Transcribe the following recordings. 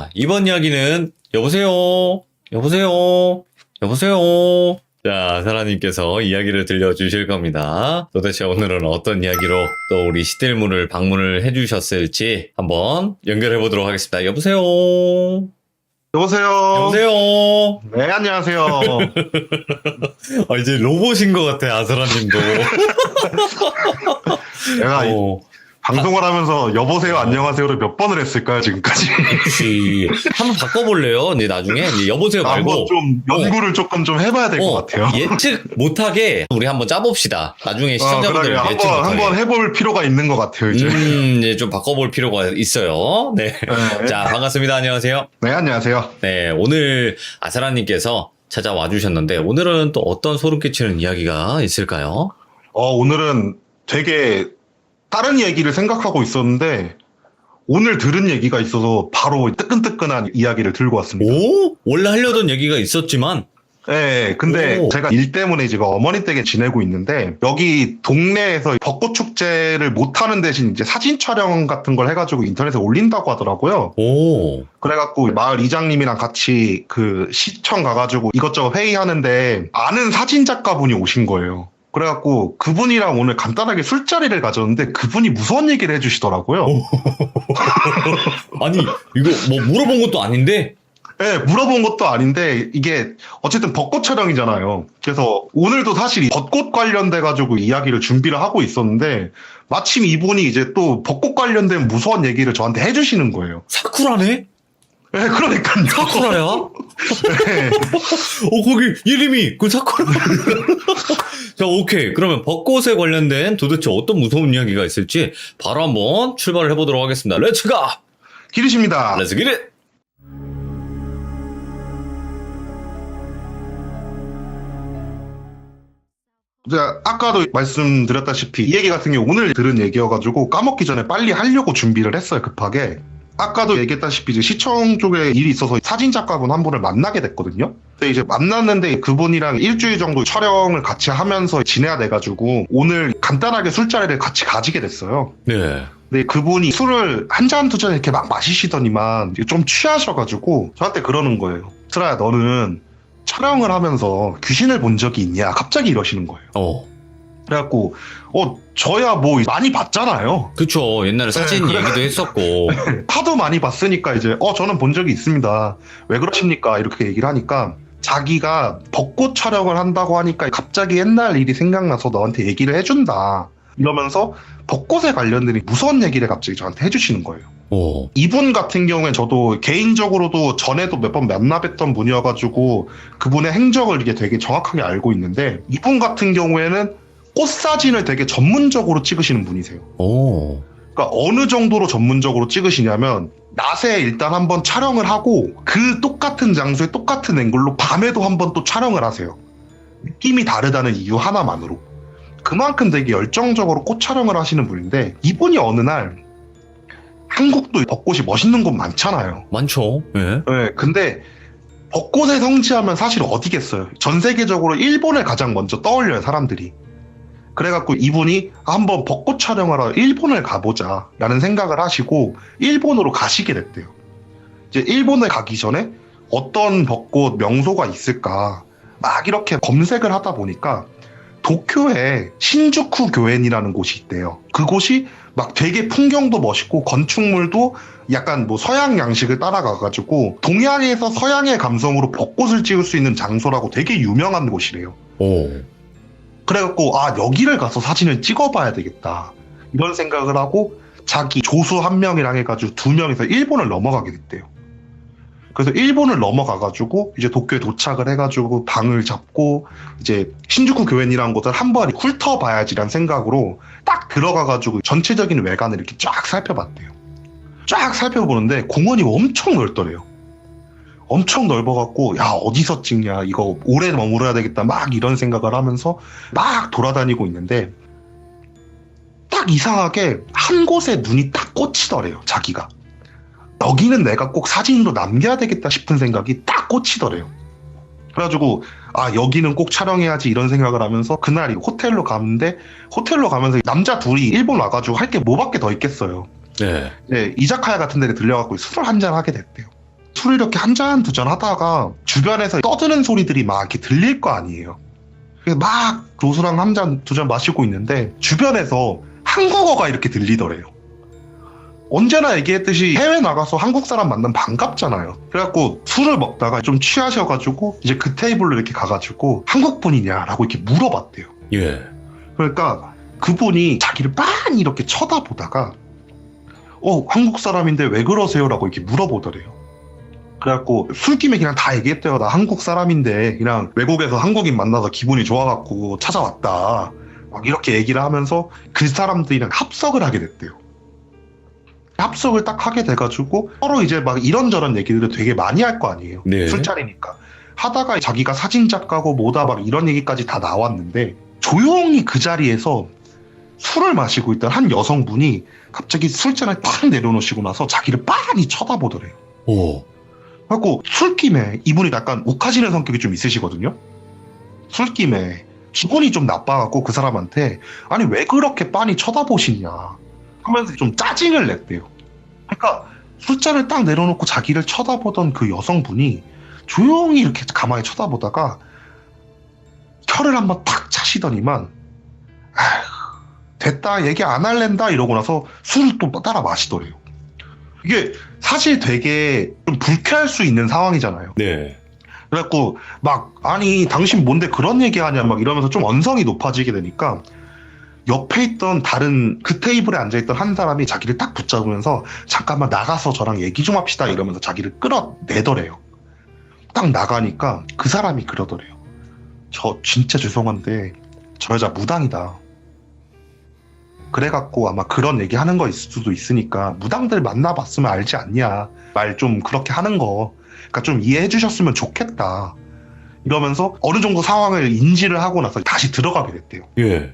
자, 이번 이야기는 여보세요? 여보세요? 여보세요? 자, 사라님께서 이야기를 들려주실 겁니다. 도대체 오늘은 어떤 이야기로 또 우리 시들문을 방문을 해주셨을지 한번 연결해보도록 하겠습니다. 여보세요? 여보세요. 여보세요? 네, 안녕하세요. 아, 이제 로봇인 것 같아, 아사라님도. 내가 방송을 하면서 여보세요, 안녕하세요를 몇 번을 했을까요, 지금까지? 혹시 한번 바꿔볼래요? 네, 나중에 이제 여보세요 말고 한번 좀 연구를 조금 좀 해봐야 될 것 같아요. 예측 못하게 우리 한번 짜봅시다. 나중에 시청자분들 그러게요. 예측 못하게. 한번 해볼 필요가 있는 것 같아요, 이제. 이제 좀 바꿔볼 필요가 있어요. 네. 네. 자, 반갑습니다. 안녕하세요. 네, 안녕하세요. 네, 오늘 아사라님께서 찾아와 주셨는데 오늘은 또 어떤 소름 끼치는 이야기가 있을까요? 오늘은 되게 다른 얘기를 생각하고 있었는데, 오늘 들은 얘기가 있어서 바로 뜨끈뜨끈한 이야기를 들고 왔습니다. 오? 원래 하려던 얘기가 있었지만 네, 근데 오. 제가 일 때문에 지금 어머니 댁에 지내고 있는데 여기 동네에서 벚꽃 축제를 못 하는 대신 이제 사진 촬영 같은 걸 해가지고 인터넷에 올린다고 하더라고요. 오. 그래갖고 마을 이장님이랑 같이 그 시청 가가지고 이것저것 회의하는데 아는 사진 작가분이 오신 거예요. 그래갖고 그분이랑 오늘 간단하게 술자리를 가졌는데 그분이 무서운 얘기를 해주시더라고요. 아니, 이거 뭐 물어본 것도 아닌데 네, 물어본 것도 아닌데 이게 어쨌든 벚꽃 촬영이잖아요. 그래서 오늘도 사실 벚꽃 관련돼가지고 이야기를 준비를 하고 있었는데 마침 이분이 이제 또 벚꽃 관련된 무서운 얘기를 저한테 해주시는 거예요. 사쿠라네? 네, 그러니까요. 사쿠라야? 네. 거기 이름이 그 사쿠라. 자, 오케이. 그러면 벚꽃에 관련된 도대체 어떤 무서운 이야기가 있을지 바로 한번 출발을 해보도록 하겠습니다. 렛츠 가! 기르십니다. 렛츠 기릿! 제가 아까도 말씀드렸다시피 이 얘기 같은 경우 오늘 들은 얘기여가지고 까먹기 전에 빨리 하려고 준비를 했어요, 급하게. 아까도 얘기했다시피 이제 시청 쪽에 일이 있어서 사진 작가분 한 분을 만나게 됐거든요. 근데 이제 만났는데 그분이랑 일주일 정도 촬영을 같이 하면서 지내야 돼가지고 오늘 간단하게 술자리를 같이 가지게 됐어요. 네. 근데 그분이 술을 한 잔 두 잔 이렇게 막 마시시더니만 좀 취하셔가지고 저한테 그러는 거예요. 슬아야, 너는 촬영을 하면서 귀신을 본 적이 있냐? 갑자기 이러시는 거예요. 그래갖고 저야 뭐 많이 봤잖아요. 그쵸. 옛날에 사진 네, 얘기도 했었고. 하도 많이 봤으니까 이제 저는 본 적이 있습니다. 왜 그러십니까? 이렇게 얘기를 하니까 자기가 벚꽃 촬영을 한다고 하니까 갑자기 옛날 일이 생각나서 너한테 얘기를 해준다. 이러면서 벚꽃에 관련된 무서운 얘기를 갑자기 저한테 해주시는 거예요. 이분 같은 경우엔 저도 개인적으로도 전에도 몇 번 만나뵀던 분이어가지고 그분의 행적을 이게 되게 정확하게 알고 있는데 이분 같은 경우에는 꽃 사진을 되게 전문적으로 찍으시는 분이세요. 그러니까 어느 정도로 전문적으로 찍으시냐면 낮에 일단 한번 촬영을 하고 그 똑같은 장소에 똑같은 앵글로 밤에도 한번 또 촬영을 하세요. 느낌이 다르다는 이유 하나만으로. 그만큼 되게 열정적으로 꽃 촬영을 하시는 분인데 이분이 어느 날 한국도 벚꽃이 멋있는 곳 많잖아요. 많죠. 예. 네, 근데 벚꽃의 성지하면 사실 어디겠어요. 전 세계적으로 일본을 가장 먼저 떠올려요, 사람들이. 그래갖고 이분이 한번 벚꽃 촬영하러 일본을 가보자 라는 생각을 하시고 일본으로 가시게 됐대요. 이제 일본에 가기 전에 어떤 벚꽃 명소가 있을까 막 이렇게 검색을 하다 보니까 도쿄에 신주쿠 교엔이라는 곳이 있대요. 그곳이 막 되게 풍경도 멋있고 건축물도 약간 뭐 서양 양식을 따라가가지고 동양에서 서양의 감성으로 벚꽃을 찍을 수 있는 장소라고 되게 유명한 곳이래요. 그래갖고 여기를 가서 사진을 찍어봐야 되겠다 이런 생각을 하고 자기 조수 한 명이랑 해가지고 두 명이서 일본을 넘어가게 됐대요. 그래서 일본을 넘어가가지고 이제 도쿄에 도착을 해가지고 방을 잡고 이제 신주쿠 교엔이라는 곳을 한번 훑어봐야지란 생각으로 딱 들어가가지고 전체적인 외관을 이렇게 쫙 살펴봤대요. 쫙 살펴보는데 공원이 엄청 넓더래요. 엄청 넓어갖고 어디서 찍냐, 이거 오래 머물러야 되겠다 막 이런 생각을 하면서 막 돌아다니고 있는데 딱 이상하게 한 곳에 눈이 딱 꽂히더래요. 자기가 여기는 내가 꼭 사진으로 남겨야 되겠다 싶은 생각이 딱 꽂히더래요. 그래가지고 여기는 꼭 촬영해야지 이런 생각을 하면서 그날 호텔로 가는데 호텔로 가면서 남자 둘이 일본 와가지고 할 게 뭐밖에 더 있겠어요. 네. 이자카야 같은 데를 들려갖고 술을 한잔 하게 됐대요. 술 이렇게 한 잔 두 잔 하다가 주변에서 떠드는 소리들이 막 이렇게 들릴 거 아니에요. 그래서 막 로스랑 한 잔 두 잔 마시고 있는데 주변에서 한국어가 이렇게 들리더래요. 언제나 얘기했듯이 해외 나가서 한국 사람 만나면 반갑잖아요. 그래갖고 술을 먹다가 좀 취하셔가지고 이제 그 테이블로 이렇게 가가지고 한국 분이냐라고 이렇게 물어봤대요. 예. 그러니까 그분이 자기를 빤히 이렇게 쳐다보다가 한국 사람인데 왜 그러세요라고 이렇게 물어보더래요. 그래갖고 술김에 그냥 다 얘기했대요. 나 한국 사람인데 그냥 외국에서 한국인 만나서 기분이 좋아갖고 찾아왔다. 막 이렇게 얘기를 하면서 그 사람들이랑 합석을 하게 됐대요. 합석을 딱 하게 돼가지고 서로 이제 막 이런저런 얘기들을 되게 많이 할 거 아니에요. 네. 술자리니까. 하다가 자기가 사진작가고 뭐다 막 이런 얘기까지 다 나왔는데 조용히 그 자리에서 술을 마시고 있던 한 여성분이 갑자기 술잔을 딱 내려놓으시고 나서 자기를 빤히 쳐다보더래요. 오. 그래갖고 술김에 이분이 약간 욱하시는 성격이 좀 있으시거든요. 술김에 기분이 좀 나빠갖고 그 사람한테 아니 왜 그렇게 빤히 쳐다보시냐 하면서 좀 짜증을 냈대요. 그러니까 술잔을 딱 내려놓고 자기를 쳐다보던 그 여성분이 조용히 이렇게 가만히 쳐다보다가 혀를 한번 탁 차시더니만 됐다 얘기 안 할랜다 이러고 나서 술을 또 따라 마시더래요. 이게 사실 되게 좀 불쾌할 수 있는 상황이잖아요. 네. 그래갖고 막 아니 당신 뭔데 그런 얘기하냐 막 이러면서 좀 언성이 높아지게 되니까 옆에 있던 다른 그 테이블에 앉아있던 한 사람이 자기를 딱 붙잡으면서 잠깐만 나가서 저랑 얘기 좀 합시다 이러면서 자기를 끌어내더래요. 딱 나가니까 그 사람이 그러더래요. 저 진짜 죄송한데 저 여자 무당이다. 그래갖고 아마 그런 얘기 하는 거일 수도 있으니까 무당들 만나봤으면 알지 않냐. 말 좀 그렇게 하는 거. 그러니까 좀 이해해 주셨으면 좋겠다. 이러면서 어느 정도 상황을 인지를 하고 나서 다시 들어가게 됐대요. 예.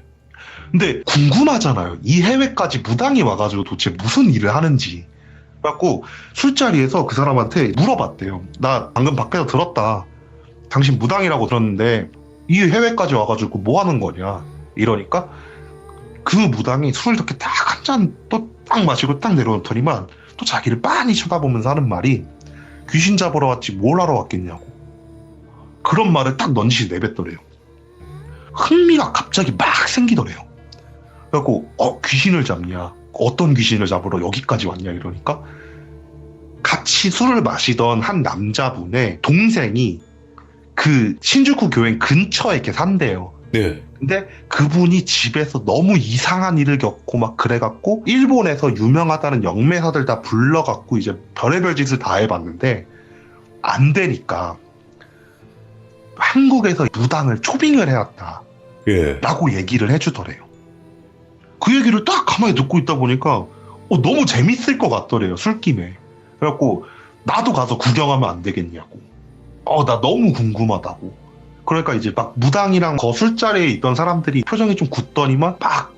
근데 궁금하잖아요. 이 해외까지 무당이 와가지고 도대체 무슨 일을 하는지. 그래갖고 술자리에서 그 사람한테 물어봤대요. 나 방금 밖에서 들었다. 당신 무당이라고 들었는데 이 해외까지 와가지고 뭐 하는 거냐. 이러니까 그 무당이 술을 이렇게 딱 한 잔 또 딱 마시고 딱 내려놓더니만 또 자기를 빤히 쳐다보면서 하는 말이 귀신 잡으러 왔지 뭘 하러 왔겠냐고. 그런 말을 딱 넌지시 내뱉더래요. 흥미가 갑자기 막 생기더래요. 그래갖고 귀신을 잡냐? 어떤 귀신을 잡으러 여기까지 왔냐 이러니까 같이 술을 마시던 한 남자분의 동생이 그 신주쿠 교회 근처에 이렇게 산대요. 네. 근데 그분이 집에서 너무 이상한 일을 겪고 막 그래갖고 일본에서 유명하다는 영매사들 다 불러갖고 이제 별의별 짓을 다 해봤는데 안 되니까 한국에서 무당을 초빙을 해왔다. 예. 라고 얘기를 해주더래요. 그 얘기를 딱 가만히 듣고 있다 보니까 너무 재밌을 것 같더래요. 술김에. 그래갖고 나도 가서 구경하면 안 되겠냐고. 나 너무 궁금하다고. 그러니까 이제 막 무당이랑 거 술자리에 있던 사람들이 표정이 좀 굳더니만 막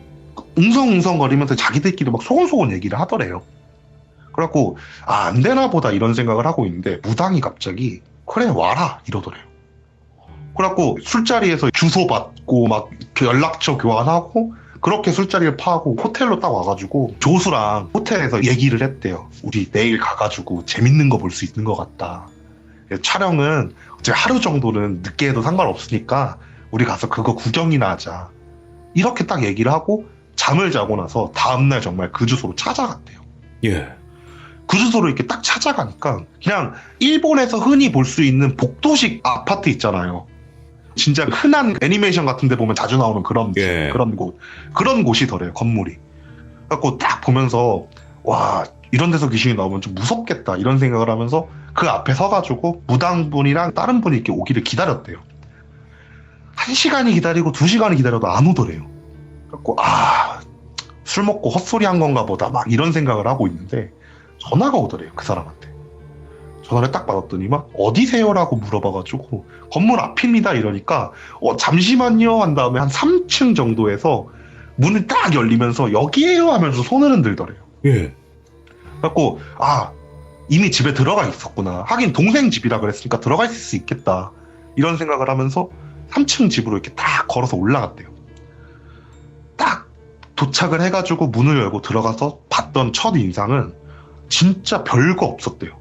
웅성웅성거리면서 자기들끼리 막 소곤소곤 얘기를 하더래요. 그래갖고 안 되나 보다 이런 생각을 하고 있는데 무당이 갑자기 그래 와라 이러더래요. 그래갖고 술자리에서 주소 받고 막 연락처 교환하고 그렇게 술자리를 파고 호텔로 딱 와가지고 조수랑 호텔에서 얘기를 했대요. 우리 내일 가가지고 재밌는 거 볼 수 있는 것 같다. 촬영은 이제 하루 정도는 늦게 해도 상관없으니까 우리 가서 그거 구경이나 하자. 이렇게 딱 얘기를 하고 잠을 자고 나서 다음날 정말 그 주소로 찾아갔대요. 예. 그 주소로 이렇게 딱 찾아가니까 그냥 일본에서 흔히 볼 수 있는 복도식 아파트 있잖아요. 진짜 흔한 애니메이션 같은 데 보면 자주 나오는 그런 그런 곳이더래요. 건물이. 그래갖고 딱 보면서 와 이런 데서 귀신이 나오면 좀 무섭겠다 이런 생각을 하면서 그 앞에 서가지고 무당분이랑 다른 분이 이렇게 오기를 기다렸대요. 1시간이 기다리고 2시간이 기다려도 안 오더래요. 그래갖고 술 먹고 헛소리 한 건가 보다 막 이런 생각을 하고 있는데 전화가 오더래요. 그 사람한테. 전화를 딱 받았더니만 어디세요라고 물어봐가지고 건물 앞입니다 이러니까 잠시만요 한 다음에 한 3층 정도에서 문이 딱 열리면서 여기에요 하면서 손을 흔들더래요. 예. 그래갖고 이미 집에 들어가 있었구나. 하긴 동생 집이라 그랬으니까 들어가 있을 수 있겠다. 이런 생각을 하면서 3층 집으로 이렇게 딱 걸어서 올라갔대요. 딱 도착을 해가지고 문을 열고 들어가서 봤던 첫 인상은 진짜 별거 없었대요.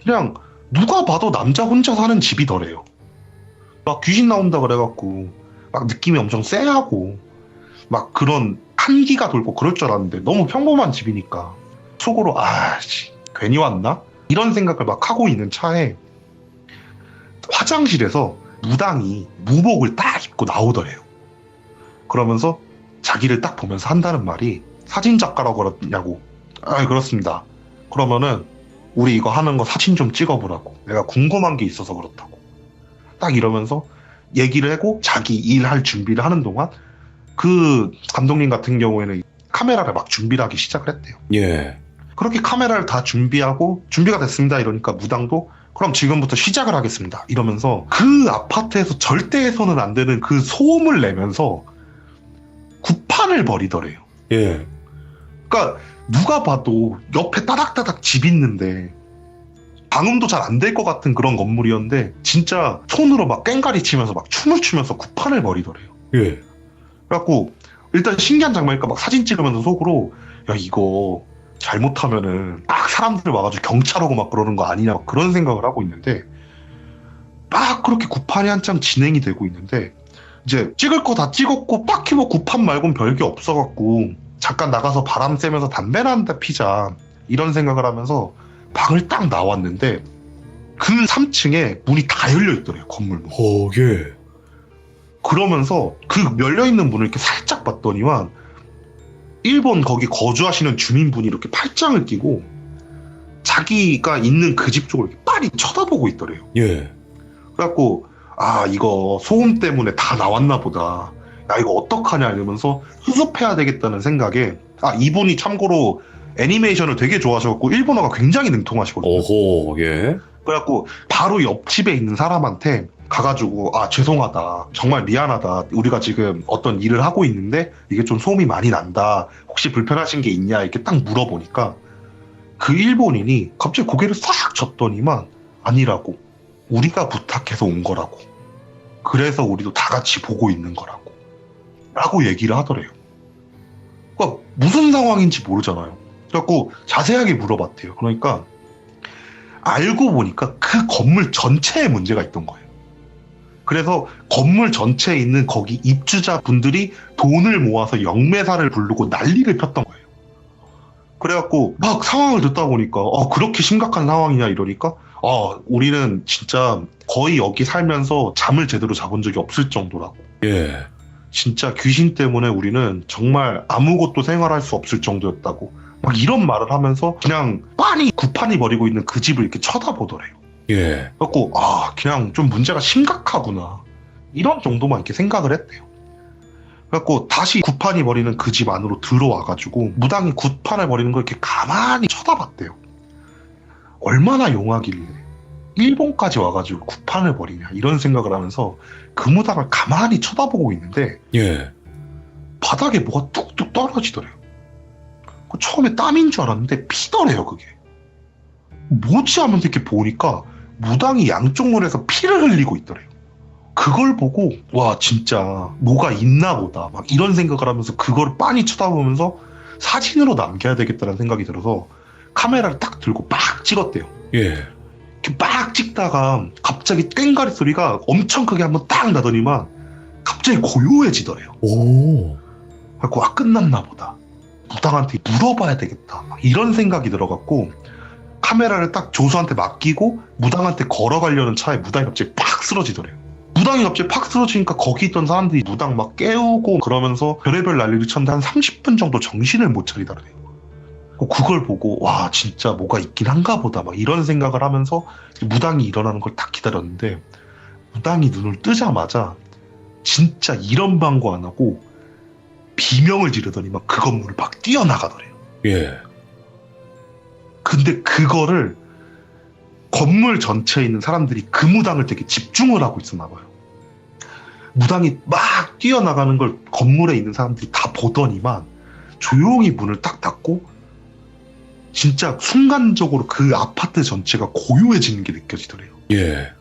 그냥 누가 봐도 남자 혼자 사는 집이더래요. 막 귀신 나온다 그래갖고 막 느낌이 엄청 쎄하고 막 그런 한기가 돌고 그럴 줄 알았는데 너무 평범한 집이니까 속으로 아씨 괜히 왔나? 이런 생각을 막 하고 있는 차에 화장실에서 무당이 무복을 딱 입고 나오더래요. 그러면서 자기를 딱 보면서 한다는 말이 사진작가라고 그러냐고. 아 그렇습니다. 그러면은 우리 이거 하는 거 사진 좀 찍어보라고. 내가 궁금한 게 있어서 그렇다고. 딱 이러면서 얘기를 하고 자기 일할 준비를 하는 동안 그 감독님 같은 경우에는 카메라를 막 준비를 하기 시작을 했대요. 예. 그렇게 카메라를 다 준비하고 준비가 됐습니다 이러니까 무당도 그럼 지금부터 시작을 하겠습니다 이러면서 그 아파트에서 절대 해서는 안 되는 그 소음을 내면서 구판을 벌이더래요. 예. 그러니까 누가 봐도 옆에 따닥따닥 집 있는데 방음도 잘 안 될 것 같은 그런 건물이었는데 진짜 손으로 막 꽹가리 치면서 막 춤을 추면서 구판을 벌이더래요. 예. 그래갖고 일단 신기한 장면이니까 막 사진 찍으면서 속으로 야 이거 잘못하면은 막 사람들 와가지고 경찰 오고 막 그러는 거 아니냐 막 그런 생각을 하고 있는데 막 그렇게 구판이 한참 진행이 되고 있는데 이제 찍을 거 다 찍었고 딱히 뭐 구판 말고는 별게 없어갖고 잠깐 나가서 바람 쐬면서 담배나 한 대 피자 이런 생각을 하면서 방을 딱 나왔는데 그 3층에 문이 다 열려있더래요. 건물 문. 예. 그러면서 그 열려있는 문을 이렇게 살짝 봤더니만 일본 거기 거주하시는 주민분이 이렇게 팔짱을 끼고 자기가 있는 그 집 쪽을 이렇게 빤히 쳐다보고 있더래요. 예. 그래갖고 아 이거 소음 때문에 다 나왔나 보다. 야 이거 어떡하냐 이러면서 수습해야 되겠다는 생각에 아 이분이 참고로 애니메이션을 되게 좋아하셔갖고 일본어가 굉장히 능통하시거든요. 오호. 예. 그래갖고 바로 옆집에 있는 사람한테 가가지고 아 죄송하다 정말 미안하다 우리가 지금 어떤 일을 하고 있는데 이게 좀 소음이 많이 난다 혹시 불편하신 게 있냐 이렇게 딱 물어보니까 그 일본인이 갑자기 고개를 싹 젓더니만 아니라고 우리가 부탁해서 온 거라고 그래서 우리도 다 같이 보고 있는 거라고 라고 얘기를 하더래요. 그러니까 무슨 상황인지 모르잖아요. 그래갖고 자세하게 물어봤대요. 그러니까 알고 보니까 그 건물 전체에 문제가 있던 거예요. 그래서 건물 전체에 있는 거기 입주자분들이 돈을 모아서 영매사를 부르고 난리를 폈던 거예요. 그래갖고 막 상황을 듣다 보니까 그렇게 심각한 상황이냐 이러니까 우리는 진짜 거의 여기 살면서 잠을 제대로 자본 적이 없을 정도라고. 예. 진짜 귀신 때문에 우리는 정말 아무것도 생활할 수 없을 정도였다고. 막 이런 말을 하면서 그냥 빤히 구판이 버리고 있는 그 집을 이렇게 쳐다보더래요. 예. 그래갖고 그냥 좀 문제가 심각하구나 이런 정도만 이렇게 생각을 했대요. 그래갖고 다시 구판이 버리는 그 집 안으로 들어와가지고 무당이 구판을 버리는 걸 이렇게 가만히 쳐다봤대요. 얼마나 용하길래 일본까지 와가지고 구판을 버리냐 이런 생각을 하면서 그 무당을 가만히 쳐다보고 있는데 예. 바닥에 뭐가 뚝뚝 떨어지더래요. 처음에 땀인 줄 알았는데 피더래요 그게. 뭐지 하면서 이렇게 보니까 무당이 양쪽 눈에서 피를 흘리고 있더래요. 그걸 보고 와 진짜 뭐가 있나 보다 막 이런 생각을 하면서 그걸 빤히 쳐다보면서 사진으로 남겨야 되겠다는 생각이 들어서 카메라를 딱 들고 막 찍었대요. 예. 이렇게 막 찍다가 갑자기 꽹가리 소리가 엄청 크게 한번 딱 나더니만 갑자기 고요해지더래요. 오. 그래서 끝났나 보다. 무당한테 물어봐야 되겠다 막 이런 생각이 들어갖고 카메라를 딱 조수한테 맡기고 무당한테 걸어가려는 차에 무당이 갑자기 팍 쓰러지더래요. 무당이 갑자기 팍 쓰러지니까 거기 있던 사람들이 무당 막 깨우고 그러면서 별의별 난리를 쳤는데 한 30분 정도 정신을 못 차리더래요. 그걸 보고 와 진짜 뭐가 있긴 한가 보다 막 이런 생각을 하면서 무당이 일어나는 걸 딱 기다렸는데 무당이 눈을 뜨자마자 진짜 이런 방구 안 하고 비명을 지르더니 막 그 건물을 막 뛰어나가더래요. 예. 근데 그거를 건물 전체에 있는 사람들이 그 무당을 되게 집중을 하고 있었나 봐요. 무당이 막 뛰어나가는 걸 건물에 있는 사람들이 다 보더니만 조용히 문을 딱 닫고 진짜 순간적으로 그 아파트 전체가 고요해지는 게 느껴지더래요. 예.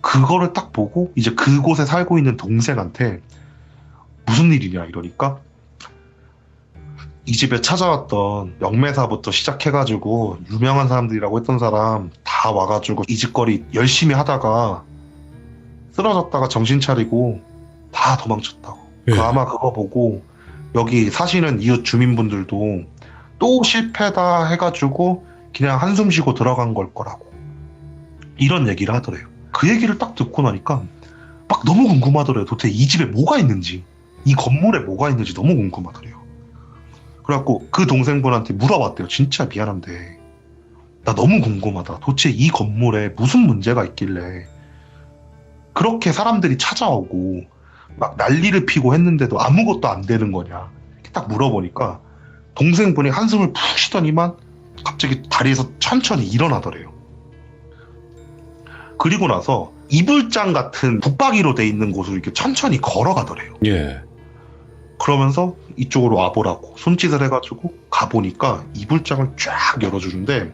그거를 딱 보고 이제 그곳에 살고 있는 동생한테 무슨 일이냐 이러니까 이 집에 찾아왔던 영매사부터 시작해가지고 유명한 사람들이라고 했던 사람 다 와가지고 이 집거리 열심히 하다가 쓰러졌다가 정신 차리고 다 도망쳤다고. 예. 아마 그거 보고 여기 사시는 이웃 주민분들도 또 실패다 해가지고 그냥 한숨 쉬고 들어간 걸 거라고 이런 얘기를 하더래요. 그 얘기를 딱 듣고 나니까 막 너무 궁금하더래요. 도대체 이 집에 뭐가 있는지, 이 건물에 뭐가 있는지 너무 궁금하더래요. 그래갖고 그 동생분한테 물어봤대요. 진짜 미안한데 나 너무 궁금하다. 도대체 이 건물에 무슨 문제가 있길래 그렇게 사람들이 찾아오고 막 난리를 피고 했는데도 아무것도 안 되는 거냐. 이렇게 딱 물어보니까 동생분이 한숨을 푹 쉬더니만 갑자기 다리에서 천천히 일어나더래요. 그리고 나서 이불장 같은 붙박이로 돼 있는 곳으로 이렇게 천천히 걸어가더래요. 예. 그러면서 이쪽으로 와보라고 손짓을 해가지고 가보니까 이불장을 쫙 열어주는데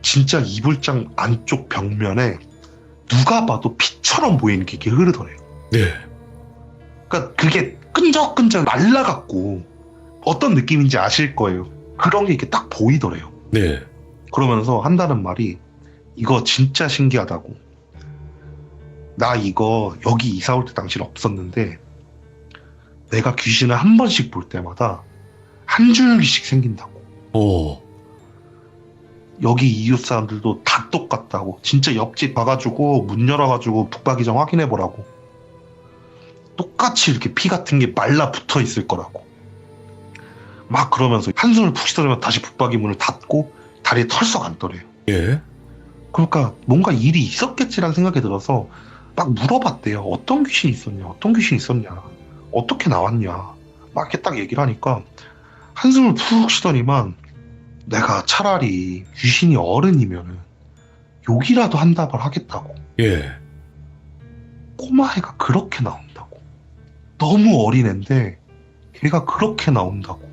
진짜 이불장 안쪽 벽면에 누가 봐도 피처럼 보이는 게 이렇게 흐르더래요. 네. 그러니까 그게 끈적끈적 말라갖고 어떤 느낌인지 아실 거예요. 그런 게 이렇게 딱 보이더래요. 네. 그러면서 한다는 말이 이거 진짜 신기하다고. 나 이거 여기 이사 올 때 당신 없었는데 내가 귀신을 한 번씩 볼 때마다 한 줄기씩 생긴다고. 오. 여기 이웃 사람들도 다 똑같다고. 진짜 옆집 가가지고 문 열어가지고 북박이장 확인해보라고. 똑같이 이렇게 피 같은 게 말라 붙어 있을 거라고. 막 그러면서 한숨을 푹 쉬더니만 다시 북박이 문을 닫고 다리에 털썩 앉더래요. 예. 그러니까 뭔가 일이 있었겠지라는 생각이 들어서 막 물어봤대요. 어떤 귀신이 있었냐? 어떤 귀신이 있었냐? 어떻게 나왔냐? 막 이렇게 딱 얘기를 하니까 한숨을 푹 쉬더니만 내가 차라리 귀신이 어른이면은 욕이라도 한 답을 하겠다고. 예. 꼬마애가 그렇게 나온다고. 너무 어린애인데 걔가 그렇게 나온다고.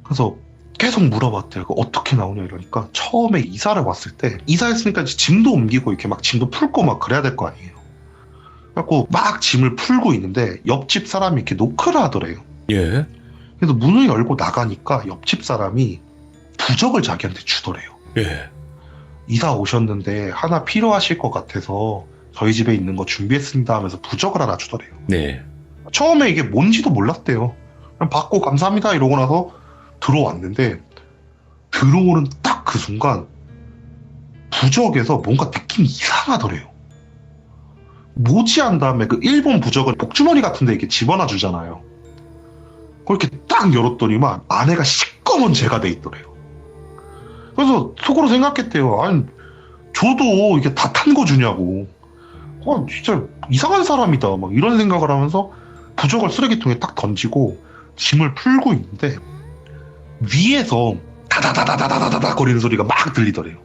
그래서 계속 물어봤대요. 어떻게 나오냐 이러니까 처음에 이사를 왔을 때 이사했으니까 이제 짐도 옮기고 이렇게 막 짐도 풀고 막 그래야 될 거 아니에요. 그래갖고 막 짐을 풀고 있는데 옆집 사람이 이렇게 노크를 하더래요. 예. 그래서 문을 열고 나가니까 옆집 사람이 부적을 자기한테 주더래요. 예. 이사 오셨는데 하나 필요하실 것 같아서 저희 집에 있는 거 준비했습니다 하면서 부적을 하나 주더래요. 네. 처음에 이게 뭔지도 몰랐대요. 그냥 받고 감사합니다 이러고 나서 들어왔는데 들어오는 딱 그 순간 부적에서 뭔가 느낌이 이상하더래요. 뭐지 한 다음에 그 일본 부적은 복주머니 같은 데 이렇게 집어넣어 주잖아요. 그렇게 딱 열었더니만 안에가 시꺼먼 재가 돼 있더래요. 그래서 속으로 생각했대요. 아니 저도 이게 다 탄 거 주냐고. 진짜 이상한 사람이다 막 이런 생각을 하면서 부적을 쓰레기통에 딱 던지고 짐을 풀고 있는데 위에서 다다다다다다다다 거리는 소리가 막 들리더래요.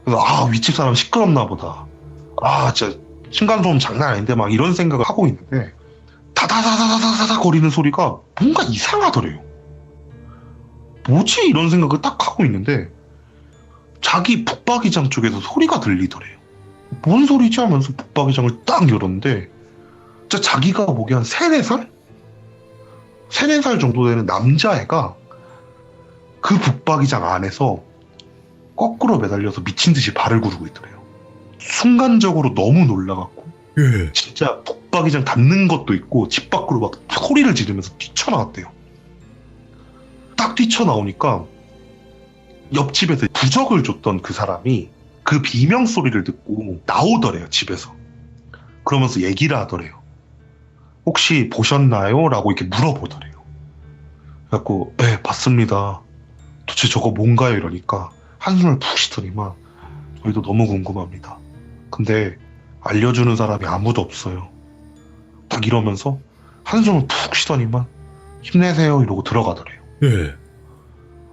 그래서 윗집 사람 시끄럽나 보다. 진짜 층간소음 장난 아닌데 막 이런 생각을 하고 있는데 다다다다다다다 거리는 소리가 뭔가 이상하더래요. 뭐지 이런 생각을 딱 하고 있는데 자기 북박이장 쪽에서 소리가 들리더래요. 뭔 소리지 하면서 북박이장을 딱 열었는데 진짜 자기가 보기에 한 3, 4살? 3, 4살 정도 되는 남자애가 그 북박이장 안에서 거꾸로 매달려서 미친 듯이 발을 구르고 있더래요. 순간적으로 너무 놀라갖고 예. 진짜 북박이장 닿는 것도 있고 집 밖으로 막 소리를 지르면서 뛰쳐나왔대요. 딱 뛰쳐나오니까 옆집에서 부적을 줬던 그 사람이 그 비명 소리를 듣고 나오더래요, 집에서. 그러면서 얘기를 하더래요. 혹시 보셨나요? 라고 이렇게 물어보더래요. 그래갖고 네 봤습니다. 도대체 저거 뭔가요? 이러니까 한숨을 푹 쉬더니만 저희도 너무 궁금합니다. 근데 알려주는 사람이 아무도 없어요. 딱 이러면서 한숨을 푹 쉬더니만 힘내세요 이러고 들어가더래요. 예.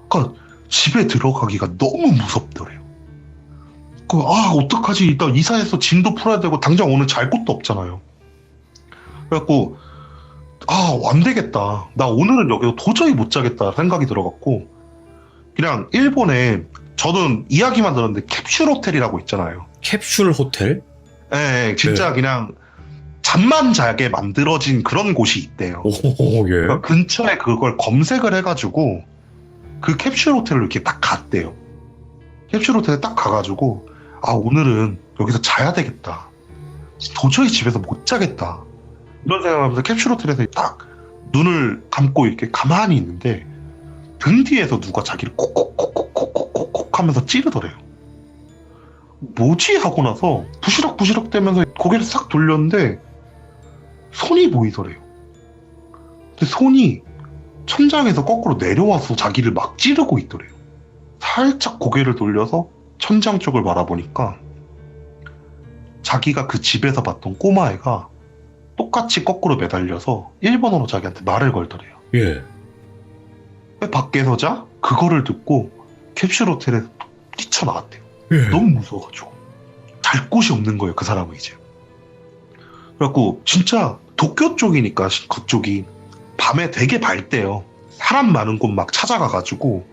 그러니까 집에 들어가기가 너무 무섭더래요. 어떡하지? 일단 이사해서 짐도 풀어야 되고 당장 오늘 잘 곳도 없잖아요. 그래갖고 안 되겠다. 나 오늘은 여기서 도저히 못 자겠다 생각이 들어갖고 그냥 일본에 저는 이야기만 들었는데 캡슐 호텔이라고 있잖아요. 캡슐 호텔? 예, 진짜 그냥 잠만 자게 만들어진 그런 곳이 있대요. 오, 예. 그러니까 근처에 그걸 검색을 해가지고 그 캡슐 호텔로 이렇게 딱 갔대요. 캡슐 호텔에 딱 가가지고 아 오늘은 여기서 자야 되겠다. 도저히 집에서 못 자겠다. 이런 생각하면서 캡슐 호텔에서 딱 눈을 감고 이렇게 가만히 있는데 등 뒤에서 누가 자기를 콕콕콕콕콕콕콕 하면서 찌르더래요. 뭐지? 하고 나서 부시럭부시럭 대면서 고개를 싹 돌렸는데 손이 보이더래요. 근데 손이 천장에서 거꾸로 내려와서 자기를 막 찌르고 있더래요. 살짝 고개를 돌려서 천장 쪽을 바라보니까 자기가 그 집에서 봤던 꼬마애가 똑같이 거꾸로 매달려서 일본어로 자기한테 말을 걸더래요. 예. 왜 밖에서 자? 그거를 듣고 캡슐 호텔에 뛰쳐나왔대요. 예. 너무 무서워가지고. 잘 곳이 없는 거예요, 그 사람은 이제. 그래갖고 진짜 도쿄 쪽이니까 그쪽이 밤에 되게 밝대요. 사람 많은 곳 막 찾아가가지고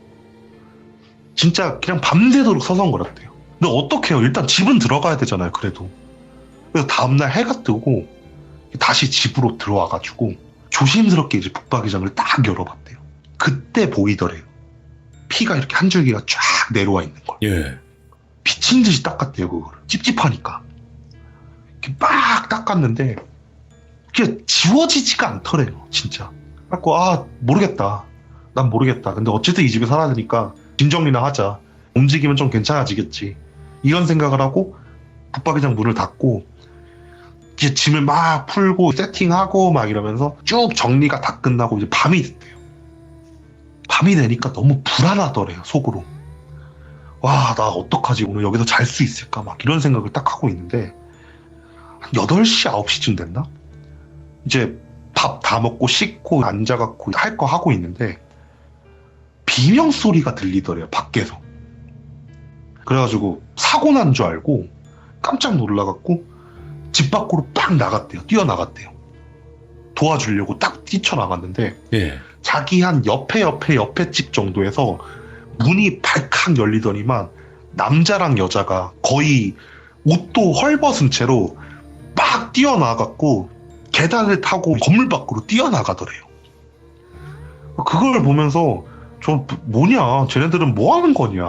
진짜 그냥 밤새도록 서성거렸대요. 근데 어떻게 해요? 일단 집은 들어가야 되잖아요, 그래도. 그래서 다음날 해가 뜨고 다시 집으로 들어와가지고 조심스럽게 이제 북박이장을 딱 열어봤대요. 그때 보이더래요. 피가 이렇게 한 줄기가 쫙 내려와 있는 걸. 예. 미친 듯이 닦았대요, 그거를. 찝찝하니까. 이렇게 막 닦았는데 그게 지워지지가 않더래요, 진짜. 그래갖고 모르겠다. 난 모르겠다. 근데 어쨌든 이 집에 살아야 되니까 짐 정리나 하자. 움직이면 좀 괜찮아지겠지. 이런 생각을 하고 북박이장 문을 닫고 이제 짐을 막 풀고 세팅하고 막 이러면서 쭉 정리가 다 끝나고 이제 밤이 됐대요. 밤이 되니까 너무 불안하더래요, 속으로. 와, 나 어떡하지? 오늘 여기서 잘 수 있을까? 막 이런 생각을 딱 하고 있는데 한 8시, 9시쯤 됐나? 이제 밥 다 먹고 씻고 앉아갖고 할 거 하고 있는데 비명 소리가 들리더래요, 밖에서. 그래가지고 사고 난 줄 알고 깜짝 놀라갖고 집 밖으로 딱 나갔대요. 뛰어나갔대요. 도와주려고 딱 뛰쳐나갔는데 예. 자기 한 옆에 집 정도에서 문이 발칵 열리더니만 남자랑 여자가 거의 옷도 헐벗은 채로 막 뛰어나갔고 계단을 타고 건물 밖으로 뛰어나가더래요. 그걸 보면서 저 뭐냐, 쟤네들은 뭐 하는 거냐,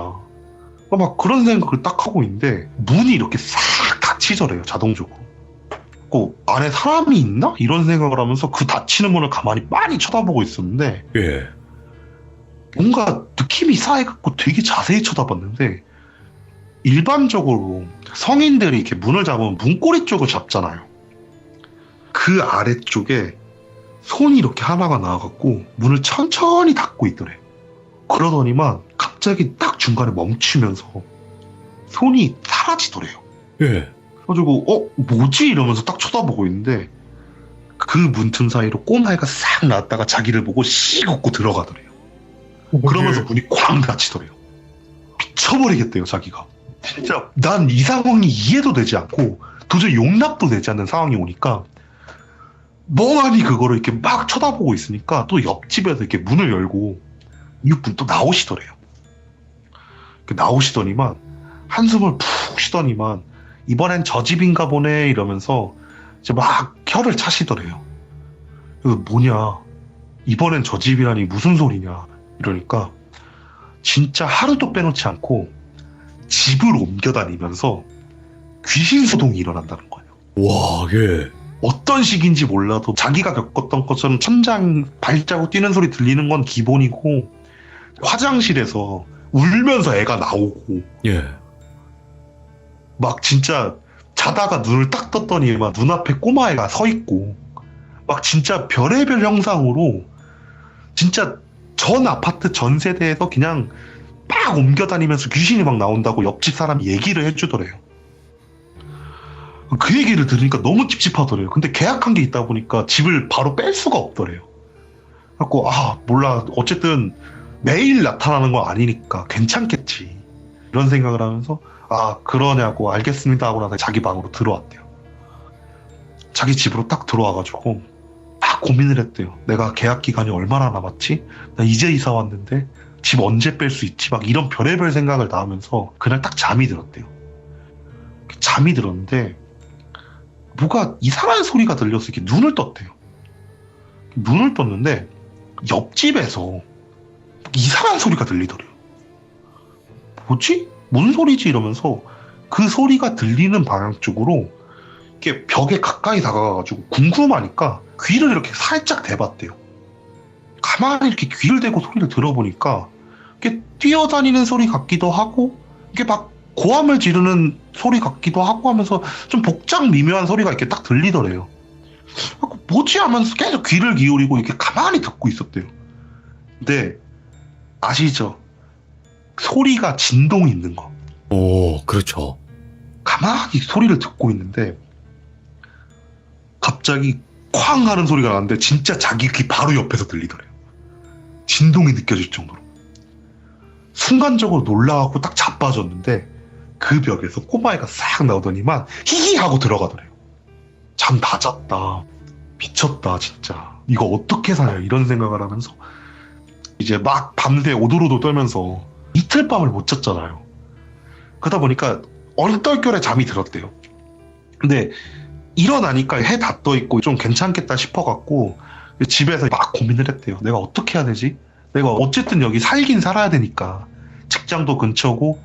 막 그런 생각을 딱 하고 있는데 문이 이렇게 싹 닫히더래요, 자동적으로. 안에 사람이 있나? 이런 생각을 하면서 그 닫히는 문을 가만히 빤히 쳐다보고 있었는데 예. 뭔가 느낌이 이상해갖고 되게 자세히 쳐다봤는데 일반적으로 성인들이 이렇게 문을 잡으면 문고리 쪽을 잡잖아요. 그 아래쪽에 손이 이렇게 하나가 나와갖고 문을 천천히 닫고 있더래. 그러더니만 갑자기 딱 중간에 멈추면서 손이 사라지더래요. 예. 그래가지고 뭐지? 이러면서 딱 쳐다보고 있는데 그 문틈 사이로 꼬마애가 싹 나왔다가 자기를 보고 씩 웃고 들어가더래요. 그러면서 문이 쾅 닫히더래요. 미쳐버리겠대요, 자기가. 진짜 난 이 상황이 이해도 되지 않고 도저히 용납도 되지 않는 상황이 오니까 멍하니 그거를 이렇게 막 쳐다보고 있으니까 또 옆집에서 이렇게 문을 열고 이웃분 또 나오시더래요. 나오시더니만 한숨을 푹 쉬더니만 이번엔 저 집인가 보네 이러면서 이제 막 혀를 차시더래요. 그래서 뭐냐, 이번엔 저 집이라니 무슨 소리냐 이러니까 진짜 하루도 빼놓지 않고 집을 옮겨 다니면서 귀신 소동이 일어난다는 거예요. 와, 예. 어떤 식인지 몰라도 자기가 겪었던 것처럼 천장 발자국 뛰는 소리 들리는 건 기본이고 화장실에서 울면서 애가 나오고 예. 막 진짜 자다가 눈을 딱 떴더니 막 눈앞에 꼬마애가 서 있고 막 진짜 별의별 형상으로 진짜 전 아파트 전 세대에서 그냥 막 옮겨다니면서 귀신이 막 나온다고 옆집 사람이 얘기를 해주더래요. 그 얘기를 들으니까 너무 찝찝하더래요. 근데 계약한 게 있다 보니까 집을 바로 뺄 수가 없더래요. 그래갖고 몰라, 어쨌든 매일 나타나는 건 아니니까 괜찮겠지 이런 생각을 하면서 그러냐고 알겠습니다 하고 나서 자기 방으로 들어왔대요. 자기 집으로 딱 들어와가지고 막 고민을 했대요. 내가 계약 기간이 얼마나 남았지? 나 이제 이사 왔는데 집 언제 뺄 수 있지? 막 이런 별의별 생각을 다 하면서 그날 딱 잠이 들었대요. 잠이 들었는데 뭐가 이상한 소리가 들려서 이렇게 눈을 떴대요. 눈을 떴는데 옆집에서 이상한 소리가 들리더래요. 뭐지? 뭔 소리지? 이러면서 그 소리가 들리는 방향 쪽으로 이렇게 벽에 가까이 다가가가지고 궁금하니까 귀를 이렇게 살짝 대봤대요. 가만히 이렇게 귀를 대고 소리를 들어보니까 이렇게 뛰어다니는 소리 같기도 하고 이렇게 막 고함을 지르는 소리 같기도 하고 하면서 좀 복장 미묘한 소리가 이렇게 딱 들리더래요. 뭐지 하면서 계속 귀를 기울이고 이렇게 가만히 듣고 있었대요. 근데 아시죠? 소리가 진동이 있는 거. 오, 그렇죠. 가만히 소리를 듣고 있는데 갑자기 쾅 하는 소리가 나는데 진짜 자기 귀 바로 옆에서 들리더래요. 진동이 느껴질 정도로. 순간적으로 놀라갖고 딱 자빠졌는데 그 벽에서 꼬마애가 싹 나오더니만 히히 하고 들어가더래요. 잠 다 잤다. 미쳤다 진짜. 이거 어떻게 사냐 이런 생각을 하면서 이제 막 밤새 오도로도 떨면서 이틀 밤을 못 잤잖아요. 그러다 보니까 얼떨결에 잠이 들었대요. 근데 일어나니까 해 다 떠 있고 좀 괜찮겠다 싶어갖고 집에서 막 고민을 했대요. 내가 어떻게 해야 되지? 내가 어쨌든 여기 살긴 살아야 되니까 직장도 근처고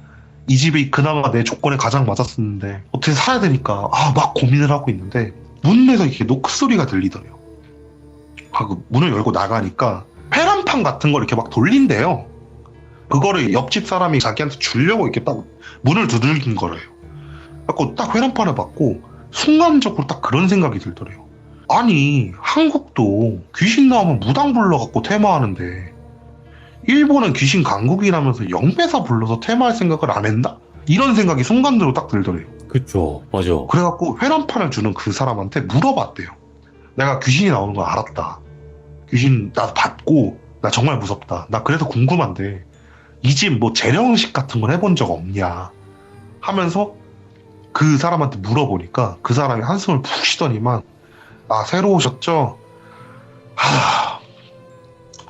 이 집이 그나마 내 조건에 가장 맞았었는데 어떻게 살아야 되니까 막 고민을 하고 있는데 문에서 이렇게 노크 소리가 들리더래요. 하고 문을 열고 나가니까 페란판 같은 걸 이렇게 막 돌린대요. 그거를 옆집 사람이 자기한테 주려고 이렇게 딱 문을 두들긴 거래요. 그래서 딱 회란판을 받고 순간적으로 딱 그런 생각이 들더래요. 아니 한국도 귀신 나오면 무당 불러갖고 테마하는데 일본은 귀신 강국이라면서 영매사 불러서 테마할 생각을 안 했나? 이런 생각이 순간적으로 딱 들더래요. 그쵸, 맞아. 그래갖고 회란판을 주는 그 사람한테 물어봤대요. 내가 귀신이 나오는 걸 알았다. 귀신 나 봤고 나 정말 무섭다. 나 그래서 궁금한데 이 집 뭐 재령식 같은 걸 해본 적 없냐 하면서 그 사람한테 물어보니까 그 사람이 한숨을 푹 쉬더니만 새로 오셨죠?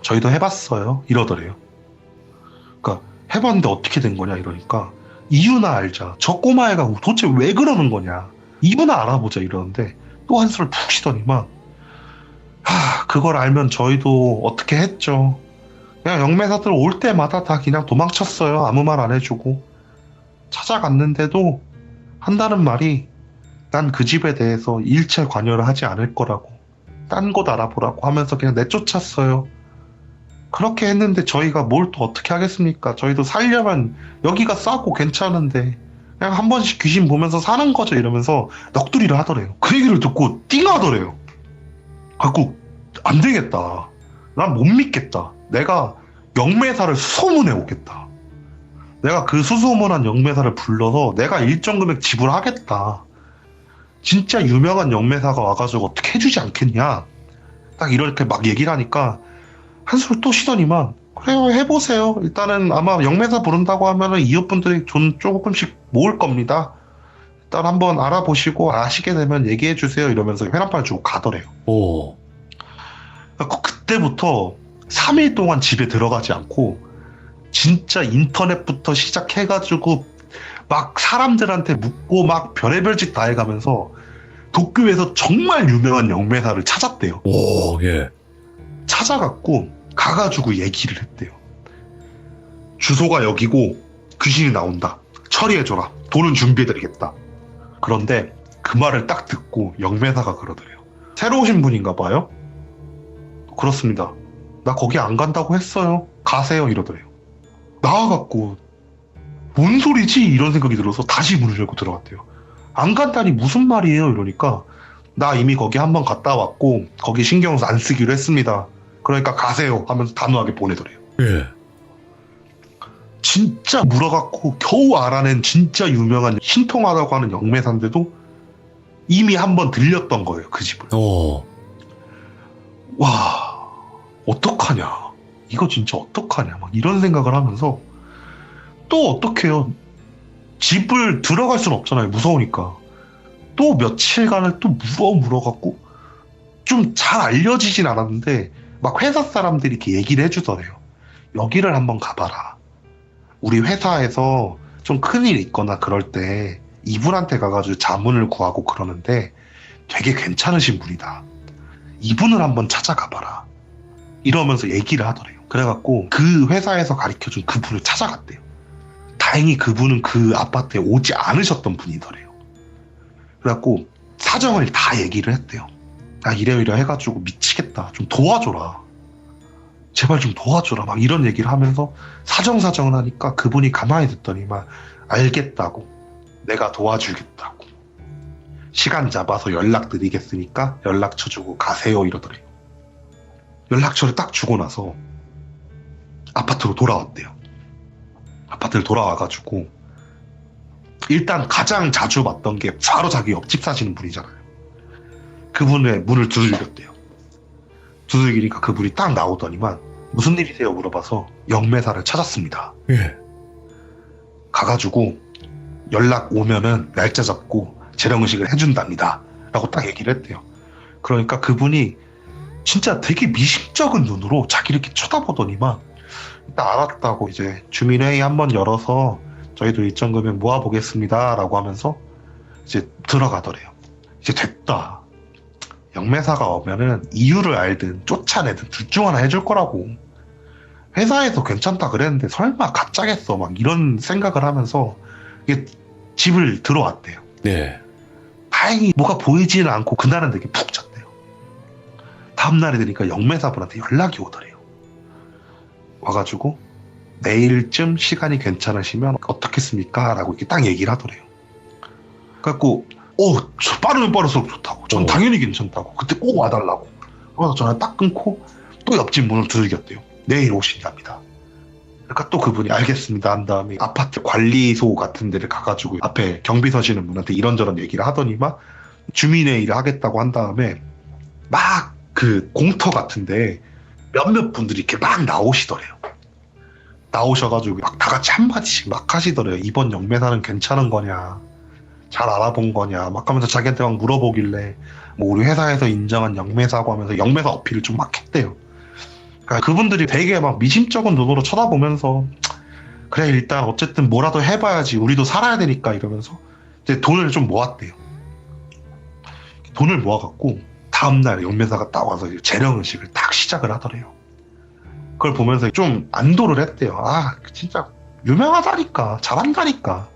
저희도 해봤어요 이러더래요. 그러니까 해봤는데 어떻게 된 거냐 이러니까 이유나 알자. 저 꼬마애가 도대체 왜 그러는 거냐 이유나 알아보자 이러는데 또 한숨을 푹 쉬더니만 그걸 알면 저희도 어떻게 했죠. 그냥 영매사들 올 때마다 다 그냥 도망쳤어요. 아무 말 안 해주고. 찾아갔는데도 한다는 말이 난 그 집에 대해서 일체 관여를 하지 않을 거라고 딴 곳 알아보라고 하면서 그냥 내쫓았어요. 그렇게 했는데 저희가 뭘 또 어떻게 하겠습니까? 저희도 살려면 여기가 싸고 괜찮은데 그냥 한 번씩 귀신 보면서 사는 거죠 이러면서 넋두리를 하더래요. 그 얘기를 듣고 띵하더래요. 갖고 안 되겠다. 난 못 믿겠다. 내가 영매사를 수소문해 오겠다. 내가 그 수소문한 영매사를 불러서 내가 일정 금액 지불하겠다. 진짜 유명한 영매사가 와가지고 어떻게 해주지 않겠냐. 딱 이렇게 막 얘기를 하니까 한숨을 또 쉬더니만 그래요 해보세요. 일단은 아마 영매사 부른다고 하면은 이웃분들이 돈 조금씩 모을 겁니다. 일단 한번 알아보시고 아시게 되면 얘기해 주세요 이러면서 회란판을 주고 가더래요. 오. 그때부터 3일 동안 집에 들어가지 않고 진짜 인터넷부터 시작해가지고 막 사람들한테 묻고 막 별의별 짓 다 해가면서 도쿄에서 정말 유명한 영매사를 찾았대요. 오, 예. 찾아갖고 가가지고 얘기를 했대요. 주소가 여기고 귀신이 나온다. 처리해줘라. 돈은 준비해드리겠다. 그런데 그 말을 딱 듣고 영매사가 그러더래요. 새로 오신 분인가 봐요? 그렇습니다. 나 거기 안 간다고 했어요. 가세요 이러더래요. 나와갖고 뭔 소리지? 이런 생각이 들어서 다시 문을 열고 들어갔대요. 안 간다니 무슨 말이에요? 이러니까 나 이미 거기 한번 갔다 왔고 거기 신경 안 쓰기로 했습니다. 그러니까 가세요 하면서 단호하게 보내더래요. 예. 진짜 물어갖고 겨우 알아낸 진짜 유명한 신통하다고 하는 영매사인데도 이미 한번 들렸던 거예요. 그 집을. 와 어떡하냐 이거 진짜 어떡하냐 막 이런 생각을 하면서 또 어떡해요. 집을 들어갈 순 없잖아요. 무서우니까. 또 며칠간을 또 물어갖고 좀 잘 알려지진 않았는데 막 회사 사람들이 이렇게 얘기를 해주더래요. 여기를 한번 가봐라. 우리 회사에서 좀 큰일 있거나 그럴 때 이분한테 가가지고 자문을 구하고 그러는데 되게 괜찮으신 분이다. 이분을 한번 찾아가 봐라. 이러면서 얘기를 하더래요. 그래갖고 그 회사에서 가르쳐준 그분을 찾아갔대요. 다행히 그분은 그 아파트에 오지 않으셨던 분이더래요. 그래갖고 사정을 다 얘기를 했대요. 나 이래이래 해가지고 미치겠다. 좀 도와줘라. 제발 좀 도와줘라. 막 이런 얘기를 하면서 사정사정을 하니까 그분이 가만히 듣더니만 알겠다고. 내가 도와주겠다고. 시간 잡아서 연락드리겠으니까 연락처 주고 가세요. 이러더래요. 연락처를 딱 주고 나서 아파트로 돌아왔대요. 아파트를 돌아와가지고 일단 가장 자주 봤던 게 바로 자기 옆집 사시는 분이잖아요. 그분의 문을 두들겼대요. 두들기니까 그분이 딱 나오더니만 무슨 일이세요? 물어봐서 영매사를 찾았습니다. 예. 가가지고 연락 오면은 날짜 잡고 재령의식을 해준답니다. 라고 딱 얘기를 했대요. 그러니까 그분이 진짜 되게 미심쩍은 눈으로 자기를 이렇게 쳐다보더니만 일단 알았다고 이제 주민회의 한번 열어서 저희도 일정 금액 모아보겠습니다. 라고 하면서 이제 들어가더래요. 이제 됐다. 영매사가 오면은 이유를 알든 쫓아내든 둘 중 하나 해줄 거라고. 회사에서 괜찮다 그랬는데 설마 가짜겠어. 막 이런 생각을 하면서 이게 집을 들어왔대요. 네. 다행히 뭐가 보이지는 않고 그날은 되게 푹 잤대요. 다음날이 되니까 영매사분한테 연락이 오더래요. 와가지고 내일쯤 시간이 괜찮으시면 어떻겠습니까? 라고 이렇게 딱 얘기를 하더래요. 그래갖고 저 빠르면 빠를수록 좋다고. 전 당연히 괜찮다고. 그때 꼭 와달라고. 그래서 전화 딱 끊고 또 옆집 문을 두들겼대요. 내일 오신답니다. 그러니까 또 그분이 알겠습니다 한 다음에 아파트 관리소 같은 데를 가가지고 앞에 경비 서시는 분한테 이런저런 얘기를 하더니만 주민회의를 하겠다고 한 다음에 막 그 공터 같은데 몇몇 분들이 이렇게 막 나오시더래요. 나오셔가지고 막 다 같이 한마디씩 막 하시더래요. 이번 영매사는 괜찮은 거냐, 잘 알아본 거냐 막 하면서 자기한테 막 물어보길래 뭐 우리 회사에서 인정한 영매사고 하면서 영매사 어필을 좀 막 했대요. 그러니까 그분들이 되게 막 미심쩍은 눈으로 쳐다보면서 그래 일단 어쨌든 뭐라도 해봐야지 우리도 살아야 되니까 이러면서 이제 돈을 좀 모았대요. 돈을 모아갖고 다음날 영매사가 딱 와서 재령의식을 딱 시작을 하더래요. 그걸 보면서 좀 안도를 했대요. 아 진짜 유명하다니까 잘한다니까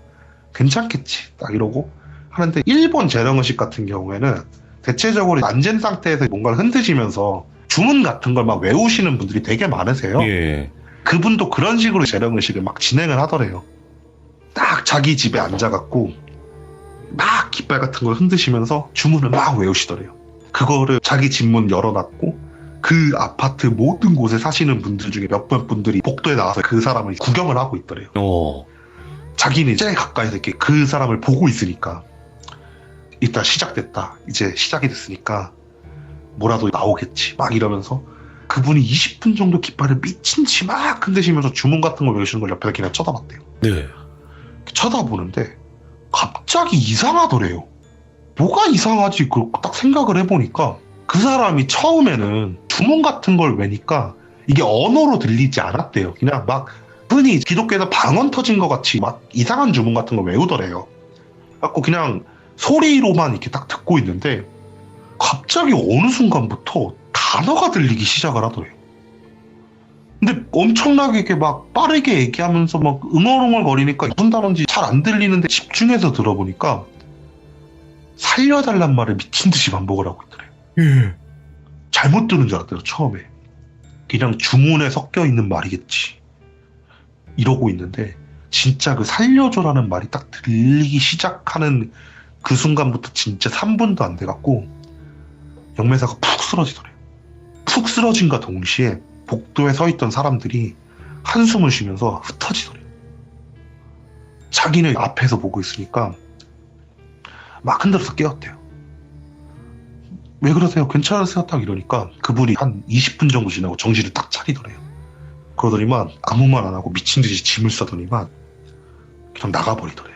괜찮겠지 딱 이러고 하는데 일본 재령의식 같은 경우에는 대체적으로 안전 상태에서 뭔가를 흔드시면서 주문 같은 걸 막 외우시는 분들이 되게 많으세요. 예. 그분도 그런 식으로 재령의식을 막 진행을 하더래요. 딱 자기 집에 앉아갖고 막 깃발 같은 걸 흔드시면서 주문을 막 외우시더래요. 그거를 자기 집 문 열어놨고 그 아파트 모든 곳에 사시는 분들 중에 몇몇 분들이 복도에 나와서 그 사람을 구경을 하고 있더래요. 자기는 제일 가까이서 이렇게 그 사람을 보고 있으니까 일단 시작됐다. 이제 시작이 됐으니까 뭐라도 나오겠지. 막 이러면서 그분이 20분 정도 깃발을 미친 듯이 막 흔드시면서 주문 같은 걸 외우시는 걸 옆에서 그냥 쳐다봤대요. 네. 쳐다보는데 갑자기 이상하더래요. 뭐가 이상하지? 딱 생각을 해보니까 그 사람이 처음에는 주문 같은 걸 외니까 이게 언어로 들리지 않았대요. 그냥 막 흔히 기독교에서 방언 터진 것 같이 막 이상한 주문 같은 걸 외우더래요. 그래갖고 그냥 소리로만 이렇게 딱 듣고 있는데 갑자기 어느 순간부터 단어가 들리기 시작을 하더래요. 근데 엄청나게 이렇게 막 빠르게 얘기하면서 막 응얼응얼 거리니까 무슨 단어인지 잘 안 들리는데 집중해서 들어보니까 살려달란 말을 미친 듯이 반복을 하고 있더래요. 예. 잘못 들은 줄 알았대요, 처음에. 그냥 주문에 섞여 있는 말이겠지. 이러고 있는데 진짜 그 살려줘라는 말이 딱 들리기 시작하는 그 순간부터 진짜 3분도 안 돼갖고 영매사가 푹 쓰러지더래요. 푹 쓰러진과 동시에 복도에 서 있던 사람들이 한숨을 쉬면서 흩어지더래요. 자기는 앞에서 보고 있으니까 막 흔들어서 깨웠대요. 왜 그러세요? 괜찮으세요? 딱 이러니까 그분이 한 20분 정도 지나고 정신을 딱 차리더래요. 그러더니만 아무 말 안 하고 미친 듯이 짐을 싸더니만 그냥 나가버리더래요.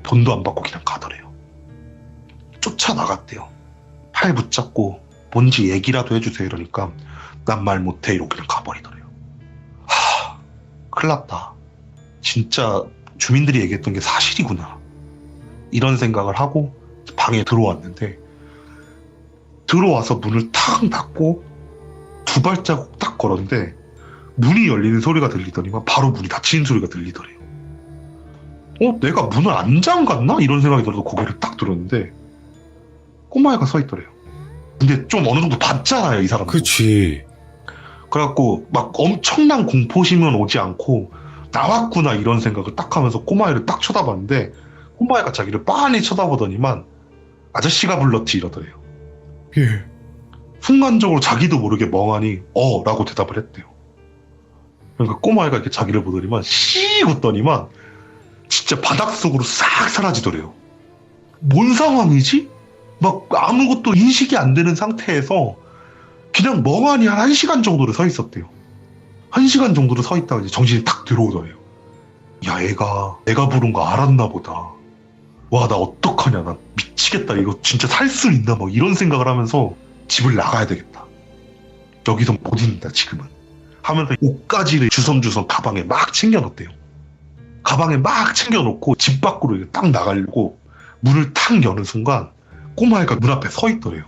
돈도 안 받고 그냥 가더래요. 쫓아나갔대요. 팔 붙잡고 뭔지 얘기라도 해주세요 이러니까 난 말 못해 이러고 그냥 가버리더래요. 큰일 났다. 진짜 주민들이 얘기했던 게 사실이구나. 이런 생각을 하고 방에 들어왔는데 들어와서 문을 탁 닫고 두 발자국 딱 걸었는데 문이 열리는 소리가 들리더니만 바로 문이 닫히는 소리가 들리더래요. 내가 문을 안 잠갔나? 이런 생각이 들어서 고개를 딱 들었는데 꼬마애가 서 있더래요. 근데 좀 어느 정도 봤잖아요, 이 사람도. 그치. 그래갖고 막 엄청난 공포심은 오지 않고 나왔구나 이런 생각을 딱 하면서 꼬마애를 딱 쳐다봤는데 꼬마애가 자기를 빤히 쳐다보더니만 아저씨가 불렀지 이러더래요. 예. 순간적으로 자기도 모르게 멍하니 라고 대답을 했대요. 그러니까 꼬마애가 이렇게 자기를 보더니만 씩 웃더니만 진짜 바닥속으로 싹 사라지더래요. 뭔 상황이지? 막 아무것도 인식이 안 되는 상태에서 그냥 멍하니 한 1시간 정도를 서 있었대요. 1시간 정도를 서 있다가 이제 정신이 딱 들어오더래요. 야, 애가 내가 부른 거 알았나 보다. 와, 나 어떡하냐. 나 미치겠다. 이거 진짜 살 수 있나? 막 이런 생각을 하면서 집을 나가야 되겠다. 여기서 못 있는다, 지금은. 하면서 옷가지를 주섬주섬 가방에 막 챙겨놓대요. 가방에 막 챙겨놓고 집 밖으로 이렇게 딱 나가려고 문을 탁 여는 순간 꼬마애가 문 앞에 서 있더래요.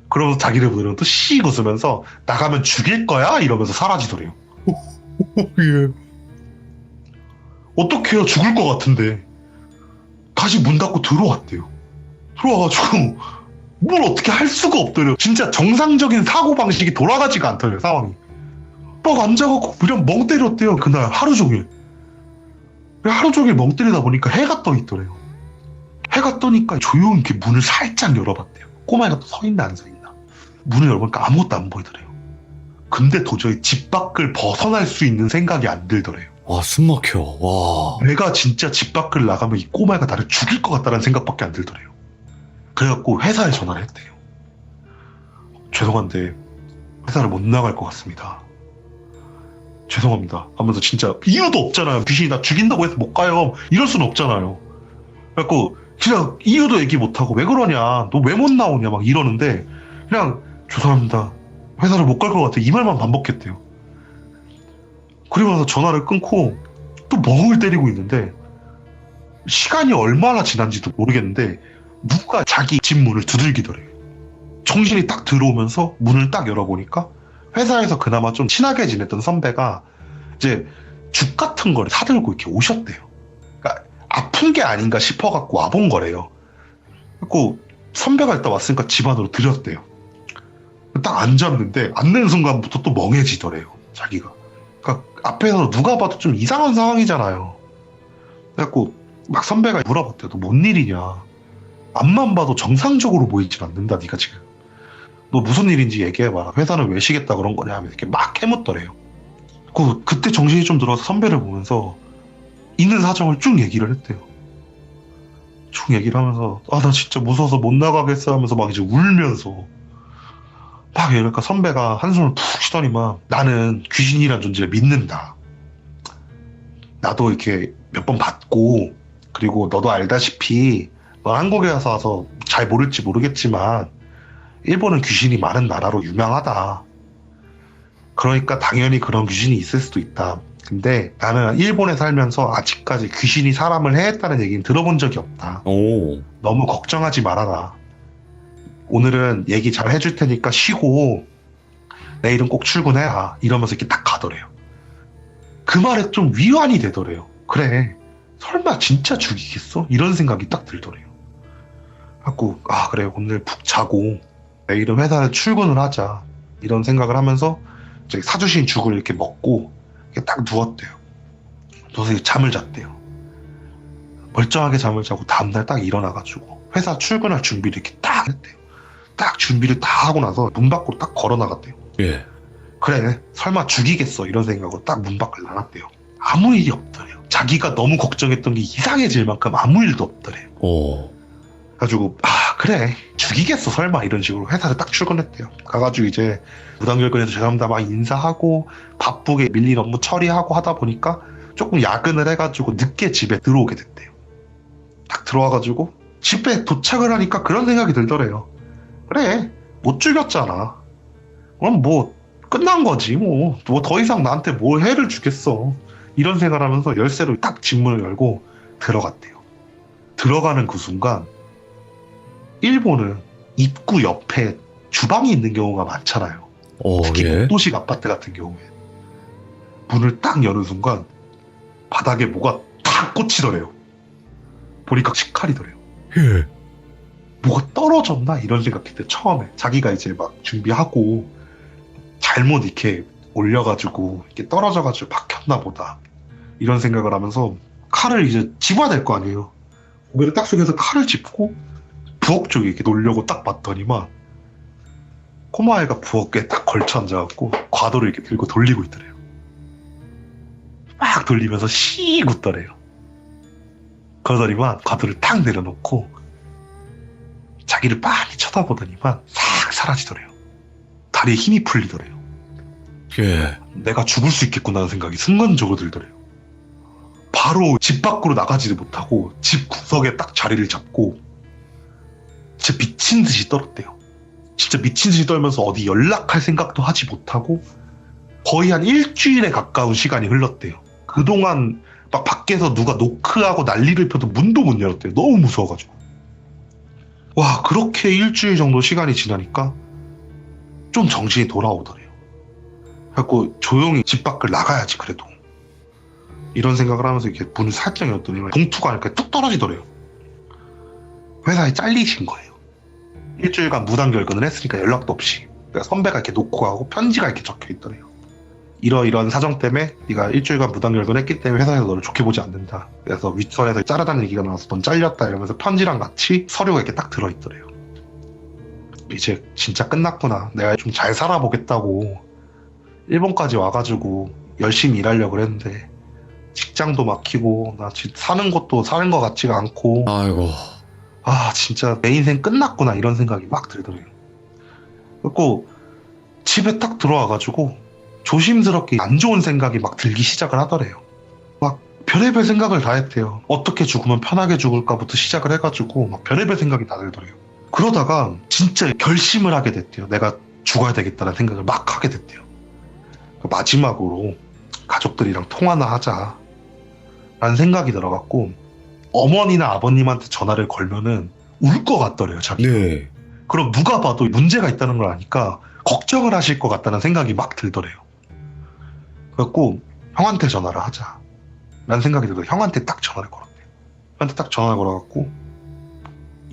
그러면서 자기를 보더니 또 씩 웃으면서 나가면 죽일 거야? 이러면서 사라지더래요. 예. 어떡해요? 죽을 것 같은데. 다시 문 닫고 들어왔대요. 들어와가지고 뭘 어떻게 할 수가 없더래요. 진짜 정상적인 사고방식이 돌아가지가 않더래요, 상황이. 막 앉아갖고 그냥 멍 때렸대요, 그날 하루 종일. 하루 종일 멍 때리다 보니까 해가 떠 있더래요. 해가 떠니까 조용히 이렇게 문을 살짝 열어봤대요. 꼬마애가 또 서 있나 안 서 있나. 문을 열어보니까 아무것도 안 보이더래요. 근데 도저히 집 밖을 벗어날 수 있는 생각이 안 들더래요. 와, 숨 막혀. 와. 내가 진짜 집 밖을 나가면 이 꼬마애가 나를 죽일 것 같다는 생각밖에 안 들더래요. 그래갖고 회사에 전화를 했대요. 죄송한데 회사를 못 나갈 것 같습니다. 죄송합니다 하면서 진짜 이유도 없잖아요. 귀신이 나 죽인다고 해서 못 가요. 이럴 수는 없잖아요. 그래갖고 그냥 이유도 얘기 못하고 왜 그러냐, 너 왜 못 나오냐 막 이러는데 그냥 죄송합니다, 회사를 못 갈 것 같아, 이 말만 반복했대요. 그리고 나서 전화를 끊고 또 멍을 때리고 있는데 시간이 얼마나 지난지도 모르겠는데 누가 자기 집 문을 두들기더래요. 정신이 딱 들어오면서 문을 딱 열어보니까 회사에서 그나마 좀 친하게 지냈던 선배가 이제 죽 같은 거를 사들고 이렇게 오셨대요. 그러니까 아픈 게 아닌가 싶어갖고 와본 거래요. 그래갖고 선배가 일단 왔으니까 집 안으로 들였대요. 딱 앉았는데 앉는 순간부터 또 멍해지더래요, 자기가. 그러니까 앞에서 누가 봐도 좀 이상한 상황이잖아요. 그래갖고 막 선배가 물어봤대요. 너 뭔 일이냐. 앞만 봐도 정상적으로 보이질 않는다, 네가 지금. 너 무슨 일인지 얘기해봐라. 회사는 왜 쉬겠다 그런 거냐 하면 이렇게 막 캐묻더래요. 그때 정신이 좀 들어서 선배를 보면서 있는 사정을 쭉 얘기를 했대요. 쭉 얘기를 하면서 나 진짜 무서워서 못 나가겠어 하면서 막 이제 울면서 막 이러니까 선배가 한숨을 푹 쉬더니만 나는 귀신이란 존재를 믿는다. 나도 이렇게 몇 번 봤고, 그리고 너도 알다시피 너 한국에 와서 잘 모를지 모르겠지만 일본은 귀신이 많은 나라로 유명하다. 그러니까 당연히 그런 귀신이 있을 수도 있다. 근데 나는 일본에 살면서 아직까지 귀신이 사람을 해했다는 얘기는 들어본 적이 없다. 오. 너무 걱정하지 말아라. 오늘은 얘기 잘 해줄 테니까 쉬고 내일은 꼭 출근해라. 이러면서 이렇게 딱 가더래요. 그 말에 좀 위안이 되더래요. 그래, 설마 진짜 죽이겠어? 이런 생각이 딱 들더래요. 그래갖고 그래, 오늘 푹 자고 내일은 회사에 출근을 하자, 이런 생각을 하면서 이제 사주신 죽을 이렇게 먹고 이렇게 딱 누웠대요. 누워서 잠을 잤대요. 멀쩡하게 잠을 자고 다음날 딱 일어나가지고 회사 출근할 준비를 이렇게 딱 했대요. 딱 준비를 다 하고 나서 문 밖으로 딱 걸어 나갔대요. 예. 그래, 설마 죽이겠어 이런 생각으로 딱 문 밖을 나갔대요. 아무 일이 없더래요. 자기가 너무 걱정했던 게 이상해질 만큼 아무 일도 없더래요. 오. 가지고 그래, 죽이겠어 설마, 이런 식으로 회사를 딱 출근했대요. 가가지고 이제 무단결근에서 죄송합니다 막 인사하고 바쁘게 밀린 업무 처리하고 하다 보니까 조금 야근을 해가지고 늦게 집에 들어오게 됐대요. 딱 들어와가지고 집에 도착을 하니까 그런 생각이 들더래요. 그래, 못 죽였잖아. 그럼 뭐 끝난 거지, 뭐 더 이상 나한테 뭘 해를 주겠어. 이런 생각을 하면서 열쇠로 딱 집 문을 열고 들어갔대요. 들어가는 그 순간 일본은 입구 옆에 주방이 있는 경우가 많잖아요. 특히 예. 도시 아파트 같은 경우에 문을 딱 여는 순간 바닥에 뭐가 탁 꽂히더래요. 보니까 식칼이더래요. 예. 뭐가 떨어졌나 이런 생각했대. 처음에 자기가 이제 막 준비하고 잘못 이렇게 올려가지고 이렇게 떨어져가지고 박혔나 보다 이런 생각을 하면서 칼을 이제 집어야 될 거 아니에요. 고개를 딱 숙여서 칼을 짚고 부엌 쪽에 이렇게 놓으려고 딱 봤더니만 꼬마애가 부엌에 딱 걸쳐 앉아갖고 과도를 이렇게 들고 돌리고 있더래요. 막 돌리면서 씩 웃더래요. 그러더니만 과도를 딱 내려놓고 자기를 빤히 쳐다보더니만 싹 사라지더래요. 다리에 힘이 풀리더래요. 예. 내가 죽을 수 있겠구나 하는 생각이 순간적으로 들더래요. 바로 집 밖으로 나가지도 못하고 집 구석에 딱 자리를 잡고 진짜 미친 듯이 떨었대요. 진짜 미친 듯이 떨면서 어디 연락할 생각도 하지 못하고 거의 한 일주일에 가까운 시간이 흘렀대요. 그동안 막 밖에서 누가 노크하고 난리를 펴도 문도 못 열었대요. 너무 무서워가지고. 와, 그렇게 일주일 정도 시간이 지나니까 좀 정신이 돌아오더래요. 그래갖고 조용히 집 밖을 나가야지 그래도. 이런 생각을 하면서 이렇게 문을 살짝 열었더니 봉투가 이렇게 뚝 떨어지더래요. 회사에 잘리신 거예요. 일주일간 무단결근을 했으니까 연락도 없이. 그러니까 선배가 이렇게 놓고 가고 편지가 이렇게 적혀 있더래요. 이러이러한 사정 때문에 네가 일주일간 무단결근을 했기 때문에 회사에서 너를 좋게 보지 않는다. 그래서 윗선에서 짜르다는 얘기가 나와서 넌 잘렸다 이러면서 편지랑 같이 서류가 이렇게 딱 들어있더래요. 이제 진짜 끝났구나. 내가 좀 잘 살아보겠다고 일본까지 와가지고 열심히 일하려고 그랬는데 직장도 막히고 나 지금 사는 것도 사는 것 같지가 않고 아이고. 아 진짜 내 인생 끝났구나 이런 생각이 막 들더래요. 그리고 집에 딱 들어와가지고 조심스럽게 안 좋은 생각이 막 들기 시작을 하더래요. 막 별의별 생각을 다 했대요. 어떻게 죽으면 편하게 죽을까부터 시작을 해가지고 막 별의별 생각이 다 들더래요. 그러다가 진짜 결심을 하게 됐대요. 내가 죽어야 되겠다는 생각을 막 하게 됐대요. 마지막으로 가족들이랑 통화나 하자 라는 생각이 들어갖고 어머니나 아버님한테 전화를 걸면은 울 것 같더래요. 자기. 네. 그럼 누가 봐도 문제가 있다는 걸 아니까 걱정을 하실 것 같다는 생각이 막 들더래요. 그래갖고 형한테 전화를 하자 라는 생각이 들어서 형한테 딱 전화를 걸었대요. 형한테 딱 전화를 걸어갖고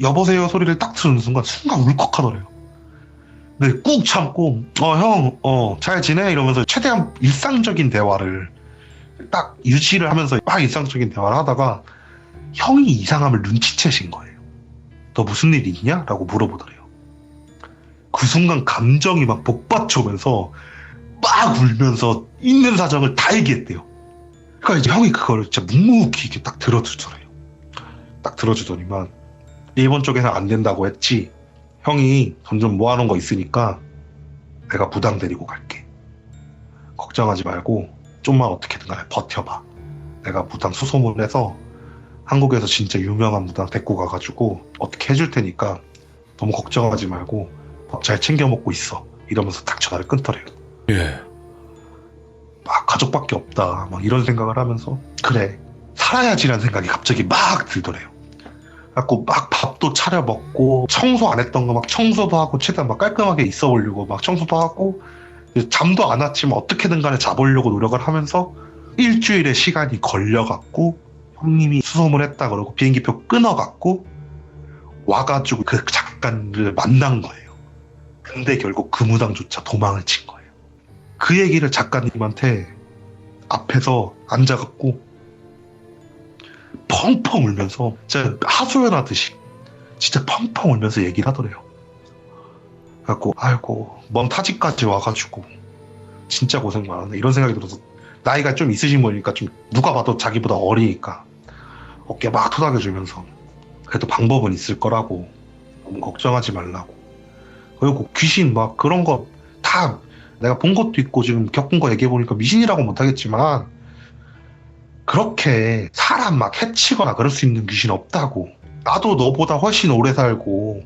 여보세요 소리를 딱 들은 순간 울컥하더래요. 근데 꾹 참고 형 잘 지내? 이러면서 최대한 일상적인 대화를 딱 유지를 하면서 막 일상적인 대화를 하다가 형이 이상함을 눈치채신 거예요. 너 무슨 일 있냐? 라고 물어보더래요. 그 순간 감정이 막 복받쳐오면서 막 울면서 있는 사정을 다 얘기했대요. 그러니까 이제 형이 그걸 진짜 묵묵히 이렇게 딱 들어주더래요. 딱 들어주더니만 일본 쪽에서 안 된다고 했지. 형이 돈 좀 모아놓은 거 있으니까 내가 무당 데리고 갈게. 걱정하지 말고 좀만 어떻게든 간에 버텨봐. 내가 무당 수소문해서 한국에서 진짜 유명한 무당 데리고 가가지고 어떻게 해줄 테니까 너무 걱정하지 말고 밥 잘 챙겨 먹고 있어. 이러면서 딱 전화를 끊더래요. 예. 막 가족밖에 없다. 막 이런 생각을 하면서 그래 살아야지라는 생각이 갑자기 막 들더래요. 그래갖고 막 밥도 차려 먹고 청소 안 했던 거 막 청소도 하고 최대한 막 깔끔하게 있어 보려고 막 청소도 하고 잠도 안 왔지만 어떻게든 간에 자보려고 노력을 하면서 일주일의 시간이 걸려갖고 형님이 수소문했다 그러고 비행기표 끊어갖고 와가지고 그 작가를 만난 거예요. 근데 결국 그 무당조차 도망을 친 거예요. 그 얘기를 작가님한테 앞에서 앉아갖고 펑펑 울면서 진짜 하소연하듯이 진짜 펑펑 울면서 얘기를 하더래요. 그래갖고 아이고 먼 타지까지 와가지고 진짜 고생 많았네 이런 생각이 들어서 나이가 좀 있으신 분이니까 좀 누가 봐도 자기보다 어리니까 어깨 막 토닥여주면서 그래도 방법은 있을 거라고 너무 걱정하지 말라고 그리고 귀신 막 그런 거 다 내가 본 것도 있고 지금 겪은 거 얘기해보니까 미신이라고 못하겠지만 그렇게 사람 막 해치거나 그럴 수 있는 귀신 없다고. 나도 너보다 훨씬 오래 살고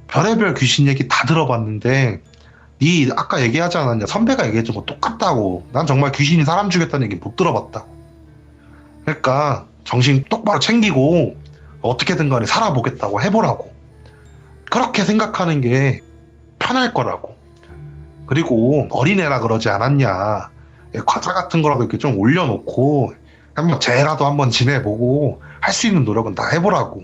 별의별 귀신 얘기 다 들어봤는데 네 아까 얘기하지 않았냐 선배가 얘기해준 거 똑같다고. 난 정말 귀신이 사람 죽였다는 얘기 못 들어봤다고. 그러니까 정신 똑바로 챙기고 어떻게든 간에 살아보겠다고 해보라고 그렇게 생각하는 게 편할 거라고. 그리고 어린애라 그러지 않았냐. 과자 같은 거라도 이렇게 좀 올려놓고 한번 쟤라도 한번 지내보고 할 수 있는 노력은 다 해보라고.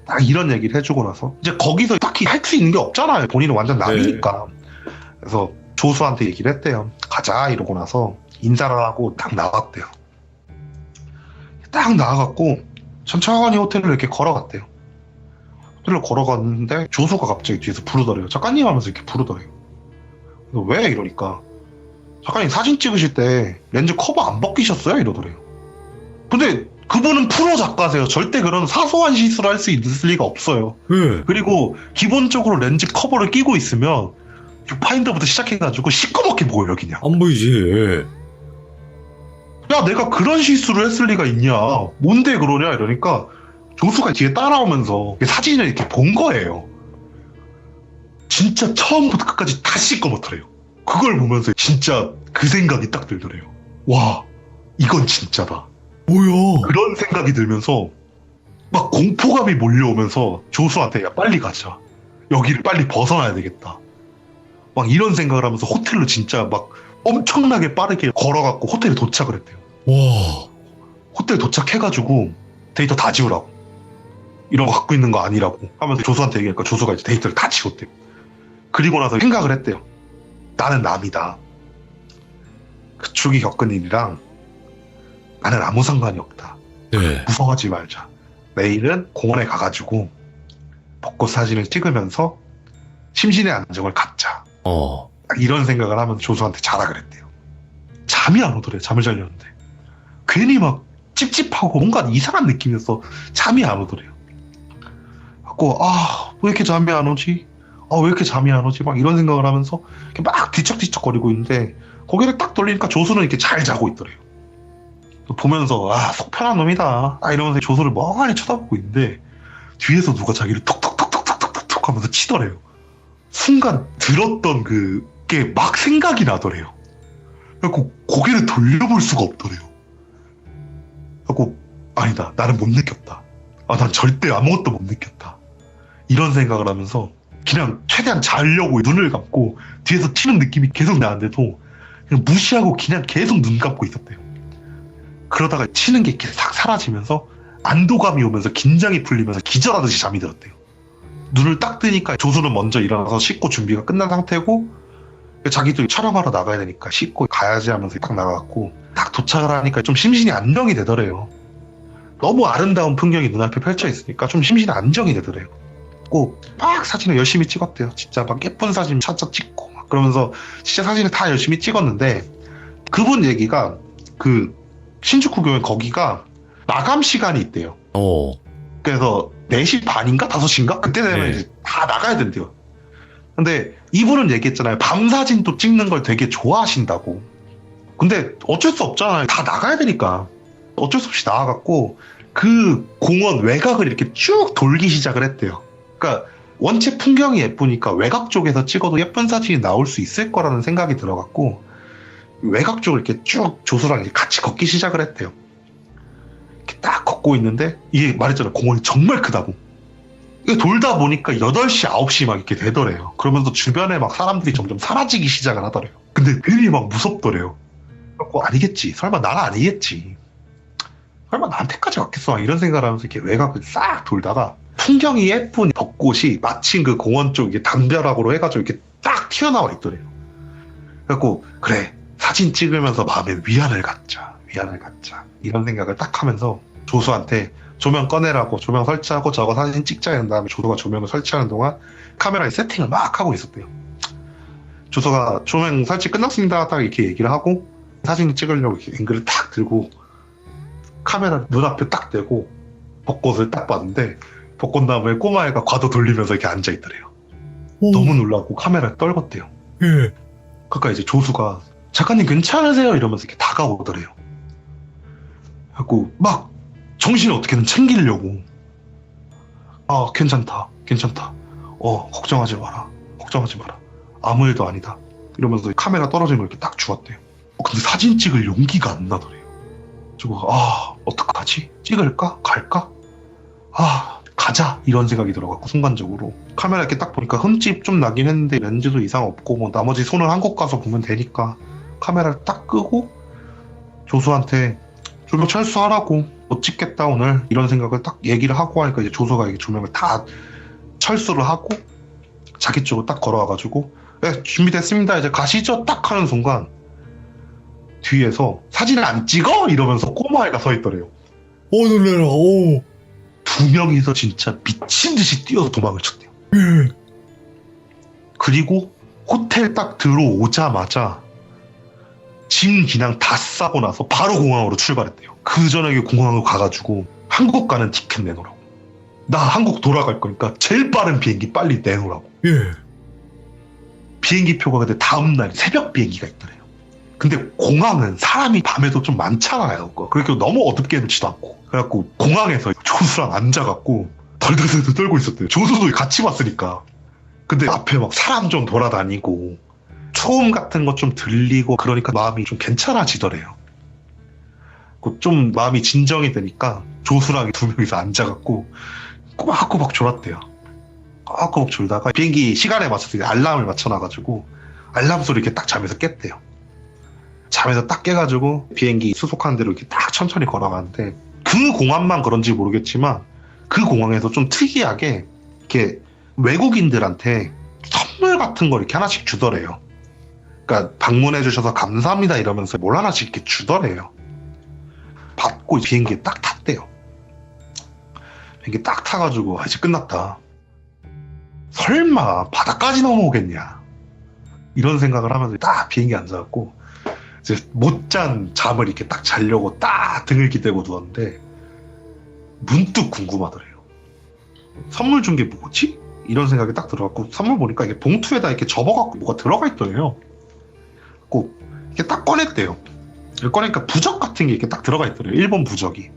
딱 이런 얘기를 해주고 나서 이제 거기서 딱히 할 수 있는 게 없잖아요. 본인은 완전 남이니까. 그래서 조수한테 얘기를 했대요. 가자 이러고 나서 인사를 하고 딱 나갔대요. 딱 나와갖고 천천히 호텔을 이렇게 걸어갔대요. 호텔을 걸어갔는데 조수가 갑자기 뒤에서 부르더래요. 작가님 하면서 이렇게 부르더래요. 그래서 왜? 이러니까 작가님 사진 찍으실 때 렌즈 커버 안 벗기셨어요? 이러더래요. 근데 그분은 프로 작가세요. 절대 그런 사소한 실수를 할 수 있을 리가 없어요. 그리고 기본적으로 렌즈 커버를 끼고 있으면 뷰파인더부터 시작해가지고 시꺼멓게 보여요 그냥. 안 보이지. 야 내가 그런 실수를 했을 리가 있냐. 뭔데 그러냐 이러니까 조수가 뒤에 따라오면서 사진을 이렇게 본 거예요. 진짜 처음부터 끝까지 다 시꺼멓더래요. 그걸 보면서 진짜 그 생각이 딱 들더래요. 와 이건 진짜다. 뭐야? 그런 생각이 들면서 막 공포감이 몰려오면서 조수한테 야 빨리 가자. 여기를 빨리 벗어나야 되겠다. 막 이런 생각을 하면서 호텔로 진짜 막 엄청나게 빠르게 걸어갖고 호텔에 도착을 했대요. 와. 호텔 도착해가지고 데이터 다 지우라고. 이런 거 갖고 있는 거 아니라고 하면서 조수한테 얘기하니까 조수가 이제 데이터를 다 지웠대요. 그리고 나서 생각을 했대요. 나는 남이다. 그쪽이 겪은 일이랑 나는 아무 상관이 없다. 네. 무서워하지 말자. 내일은 공원에 가가지고 벚꽃 사진을 찍으면서 심신의 안정을 갖자. 딱 이런 생각을 하면서 조수한테 자라 그랬대요. 잠이 안 오더래요. 잠을 자려는데. 괜히 막 찝찝하고 뭔가 이상한 느낌이어서 잠이 안 오더래요. 그래서 왜 이렇게 잠이 안 오지? 왜 이렇게 잠이 안 오지? 막 이런 생각을 하면서 이렇게 막 뒤척뒤척거리고 있는데 고개를 딱 돌리니까 조수는 이렇게 잘 자고 있더래요. 보면서 속 편한 놈이다 이러면서 조수를 멍하니 쳐다보고 있는데 뒤에서 누가 자기를 톡톡톡톡톡톡톡 하면서 치더래요. 순간 들었던 그게 막 생각이 나더래요. 그래서 고개를 돌려볼 수가 없더래요. 그래서 아니다 나는 못 느꼈다. 난 절대 아무것도 못 느꼈다. 이런 생각을 하면서 그냥 최대한 자려고 눈을 감고 뒤에서 튀는 느낌이 계속 나는데도 그냥 무시하고 그냥 계속 눈 감고 있었대요. 그러다가 치는 게 이렇게 싹 사라지면서 안도감이 오면서 긴장이 풀리면서 기절하듯이 잠이 들었대요. 눈을 딱 뜨니까 조수는 먼저 일어나서 씻고 준비가 끝난 상태고 자기도 촬영하러 나가야 되니까 씻고 가야지 하면서 딱 나갔고 딱 도착을 하니까 좀 심신이 안정이 되더래요. 너무 아름다운 풍경이 눈앞에 펼쳐 있으니까 좀 심신이 안정이 되더래요. 꼭 막 사진을 열심히 찍었대요. 진짜 막 예쁜 사진 찾아 찍고 막 그러면서 진짜 사진을 다 열심히 찍었는데 그분 얘기가 신주쿠 교회 거기가 마감 시간이 있대요. 그래서 4시 반인가 5시인가 그때 되면 이제 다 나가야 된대요. 근데 이분은 얘기했잖아요. 밤 사진도 찍는 걸 되게 좋아하신다고. 근데 어쩔 수 없잖아요. 다 나가야 되니까. 어쩔 수 없이 나와갖고 그 공원 외곽을 이렇게 쭉 돌기 시작을 했대요. 그러니까 원체 풍경이 예쁘니까 외곽 쪽에서 찍어도 예쁜 사진이 나올 수 있을 거라는 생각이 들어갖고 외곽 쪽을 이렇게 쭉 조수랑 이렇게 같이 걷기 시작을 했대요. 이렇게 딱 걷고 있는데 이게 말했잖아요. 공원이 정말 크다고. 이게 돌다 보니까 8시, 9시 막 이렇게 되더래요. 그러면서 주변에 막 사람들이 점점 사라지기 시작을 하더래요. 근데 괜히 막 무섭더래요. 그래갖고 아니겠지. 설마 난 아니겠지. 설마 나한테까지 왔겠어. 이런 생각을 하면서 이렇게 외곽을 싹 돌다가 풍경이 예쁜 벚꽃이 마침 그 공원 쪽에 담벼락으로 해가지고 이렇게 딱 튀어나와 있더래요. 그래갖고 그래 사진 찍으면서 마음에 위안을 갖자 이런 생각을 딱 하면서 조수한테 조명 꺼내라고 조명 설치하고 저거 사진 찍자 이런 다음에 조수가 조명을 설치하는 동안 카메라에 세팅을 막 하고 있었대요. 조수가 조명 설치 끝났습니다 딱 이렇게 얘기를 하고 사진 찍으려고 이렇게 앵글을 딱 들고 카메라 눈앞에 딱 대고 벚꽃을 딱 봤는데 벚꽃나무에 꼬마애가 과도 돌리면서 이렇게 앉아있더래요. 너무 놀라고 카메라를 떨궜대요. 그러니까 이제 조수가 작가님 괜찮으세요? 이러면서 이렇게 다가오더래요. 그래갖고 막 정신을 어떻게든 챙기려고 괜찮다 걱정하지 마라 아무 일도 아니다 이러면서 카메라 떨어진 걸 이렇게 딱 주었대요. 근데 사진 찍을 용기가 안 나더래요. 저거 어떡하지? 찍을까? 갈까? 가자 맞아 이런 생각이 들어갖고 순간적으로 카메라 이렇게 딱 보니까 흠집 좀 나긴 했는데 렌즈도 이상 없고 뭐 나머지 손을 한국 가서 보면 되니까 카메라를 딱 끄고 조수한테 조명 철수하라고 못 찍겠다 오늘 이런 생각을 딱 얘기를 하고 하니까 이제 조수가 이게 조명을 다 철수를 하고 자기 쪽으로 딱 걸어와가지고 네, 준비됐습니다 이제 가시죠 딱 하는 순간 뒤에서 사진을 안 찍어? 이러면서 꼬마애가 서 있더래요. 놀래라. 오. 두 명이서 진짜 미친 듯이 뛰어서 도망을 쳤대요. 그리고 호텔 딱 들어오자마자 짐 그냥 다 싸고 나서 바로 공항으로 출발했대요. 그 저녁에 공항으로 가가지고 한국 가는 티켓 내놓으라고. 나 한국 돌아갈 거니까 제일 빠른 비행기 빨리 내놓으라고. 예. 비행기 표가 근데 다음날 새벽 비행기가 있더래요. 근데 공항은 사람이 밤에도 좀 많잖아요. 그렇게 너무 어둡게 해놓지도 않고. 그래갖고 공항에서 조수랑 앉아갖고 덜덜덜 떨고 있었대요. 조수도 같이 왔으니까. 근데 앞에 막 사람 좀 돌아다니고 소음 같은 거 좀 들리고 그러니까 마음이 좀 괜찮아지더래요. 좀 마음이 진정이 되니까 조수랑 두 명이서 앉아갖고 꼬박꼬박 졸았대요. 꼬박꼬박 졸다가 비행기 시간에 맞춰서 알람을 맞춰놔가지고 알람 소리 이렇게 딱 잠에서 깼대요. 잠에서 딱 깨가지고 비행기 수속하는 대로 이렇게 딱 천천히 걸어가는데 그 공항만 그런지 모르겠지만 그 공항에서 좀 특이하게 이렇게 외국인들한테 선물 같은 걸 이렇게 하나씩 주더래요. 그러니까 방문해 주셔서 감사합니다 이러면서 뭘 하나씩 이렇게 주더래요. 받고 비행기에 딱 탔대요. 비행기 딱 타가지고 이제 끝났다. 설마 바다까지 넘어오겠냐 이런 생각을 하면서 딱 비행기에 앉아갖고 이제 못 잔 잠을 이렇게 딱 자려고 딱 등을 기대고 누웠는데 문득 궁금하더래요. 선물 준 게 뭐지? 이런 생각이 딱 들어갖고 선물 보니까 이게 봉투에다 이렇게 접어갖고 뭐가 들어가 있더래요. 꼭 이렇게 딱 꺼냈대요. 꺼내니까 부적 같은 게 이렇게 딱 들어가 있더래요. 일본 부적이.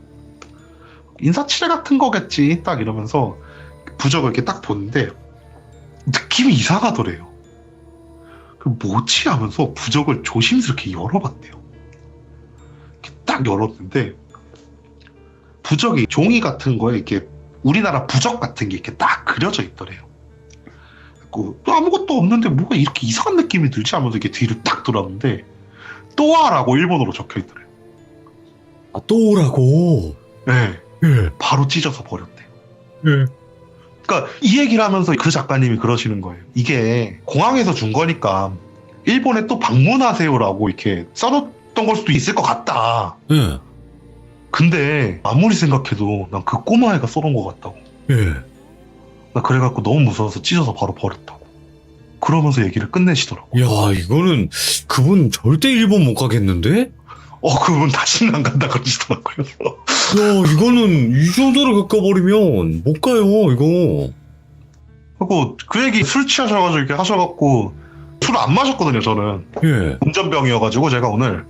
인사치레 같은 거겠지 딱 이러면서 부적을 이렇게 딱 보는데 느낌이 이상하더래요. 뭐지 하면서 부적을 조심스럽게 열어봤대요. 이렇게 딱 열었는데 부적이 종이 같은 거에 이렇게 우리나라 부적 같은 게 이렇게 딱 그려져 있더래요. 또 아무것도 없는데 뭐가 이렇게 이상한 느낌이 들지 하면서 이렇게 뒤를 딱 돌았는데 또아라고 일본어로 적혀 있더래요. 아, 또 오라고. 네, 예. 바로 찢어서 버렸대요. 예. 그러니까 이 얘기를 하면서 그 작가님이 그러시는 거예요. 이게 공항에서 준 거니까 일본에 또 방문하세요라고 이렇게 써놓던 걸 수도 있을 것 같다. 예. 근데 아무리 생각해도 난 그 꼬마애가 써놓은 것 같다고. 예. 나 그래갖고 너무 무서워서 찢어서 바로 버렸다고. 그러면서 얘기를 끝내시더라고. 야, 이거는 그분 절대 일본 못 가겠는데? 그분 다시는 안 간다 그러시더라고요. 야, 이거는 이 정도로 겪어버리면 못 가요, 이거. 그리고 그 얘기 술 취하셔가지고 이렇게 하셔갖고 술 안 마셨거든요, 저는. 예. 운전병이어가지고 제가 오늘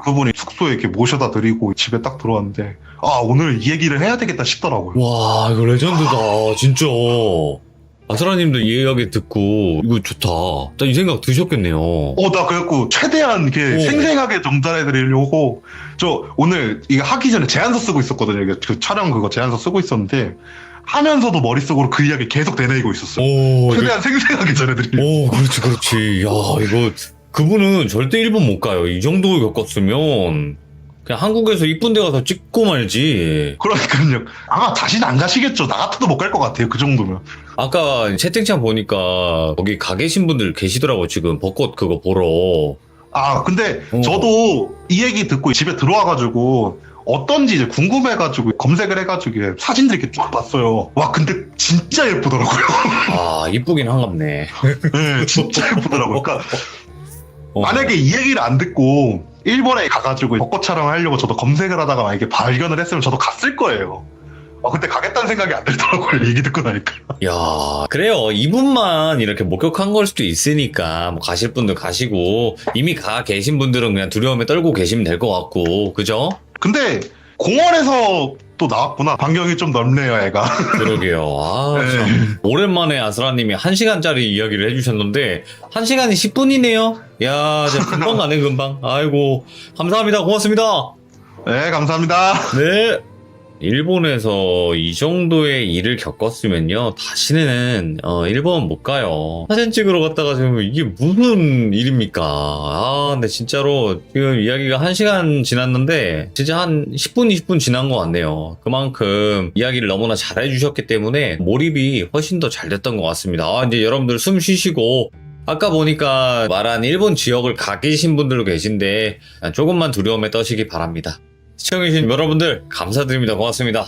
그분이 숙소에 이렇게 모셔다 드리고 집에 딱 들어왔는데 오늘 이 얘기를 해야 되겠다 싶더라고요. 와, 이거 레전드다, 진짜. 아스라님도 이 이야기 듣고 이거 좋다. 딱 이 생각 드셨겠네요. 나 그래갖고 최대한 이렇게 생생하게 전달해 드리려고 저 오늘 이거 하기 전에 제안서 쓰고 있었거든요. 이게 그 촬영 그거 제안서 쓰고 있었는데 하면서도 머릿속으로 그 이야기 계속 되뇌이고 있었어요. 최대한 생생하게 전해드리려고. 그렇지, 그렇지. 야, 이거 그분은 절대 일본 못 가요. 이 정도 겪었으면 그냥 한국에서 이쁜 데 가서 찍고 말지. 그러니까요. 아마 다시는 안 가시겠죠. 나 같아도 못 갈 것 같아요. 그 정도면. 아까 채팅창 보니까 거기 가 계신 분들 계시더라고, 지금 벚꽃 그거 보러. 근데 저도 이 얘기 듣고 집에 들어와가지고 어떤지 이제 궁금해가지고 검색을 해가지고 사진들 이렇게 쫙 봤어요. 와, 근데 진짜 예쁘더라고요. 이쁘긴 한갑네. 네, 진짜 예쁘더라고요. 그러니까 만약에 이 얘기를 안 듣고 일본에 가가지고 벚꽃 촬영을 하려고 저도 검색을 하다가 만약에 발견을 했으면 저도 갔을 거예요. 그때 가겠다는 생각이 안 들더라고요. 얘기 듣고 나니까. 야, 그래요. 이분만 이렇게 목격한 걸 수도 있으니까 뭐 가실 분들 가시고 이미 가 계신 분들은 그냥 두려움에 떨고 계시면 될 것 같고, 그죠? 근데 공원에서 또 나왔구나. 반경이 좀 넓네요, 애가. 그러게요. 네. 참. 오랜만에 아스라님이 1시간짜리 이야기를 해주셨는데 1시간이 10분이네요. 야, 진짜 금방 가네, 금방. 아이고, 감사합니다. 고맙습니다. 네, 감사합니다. 네. 일본에서 이 정도의 일을 겪었으면요, 다시는 일본 못 가요. 사진 찍으러 갔다가 지금 이게 무슨 일입니까? 근데 진짜로 지금 이야기가 1시간 지났는데 진짜 한 10분, 20분 지난 것 같네요. 그만큼 이야기를 너무나 잘해주셨기 때문에 몰입이 훨씬 더 잘 됐던 것 같습니다. 이제 여러분들 숨 쉬시고, 아까 보니까 말한 일본 지역을 가 계신 분들도 계신데 조금만 두려움에 떠시기 바랍니다. 시청해주신 여러분들 감사드립니다. 고맙습니다.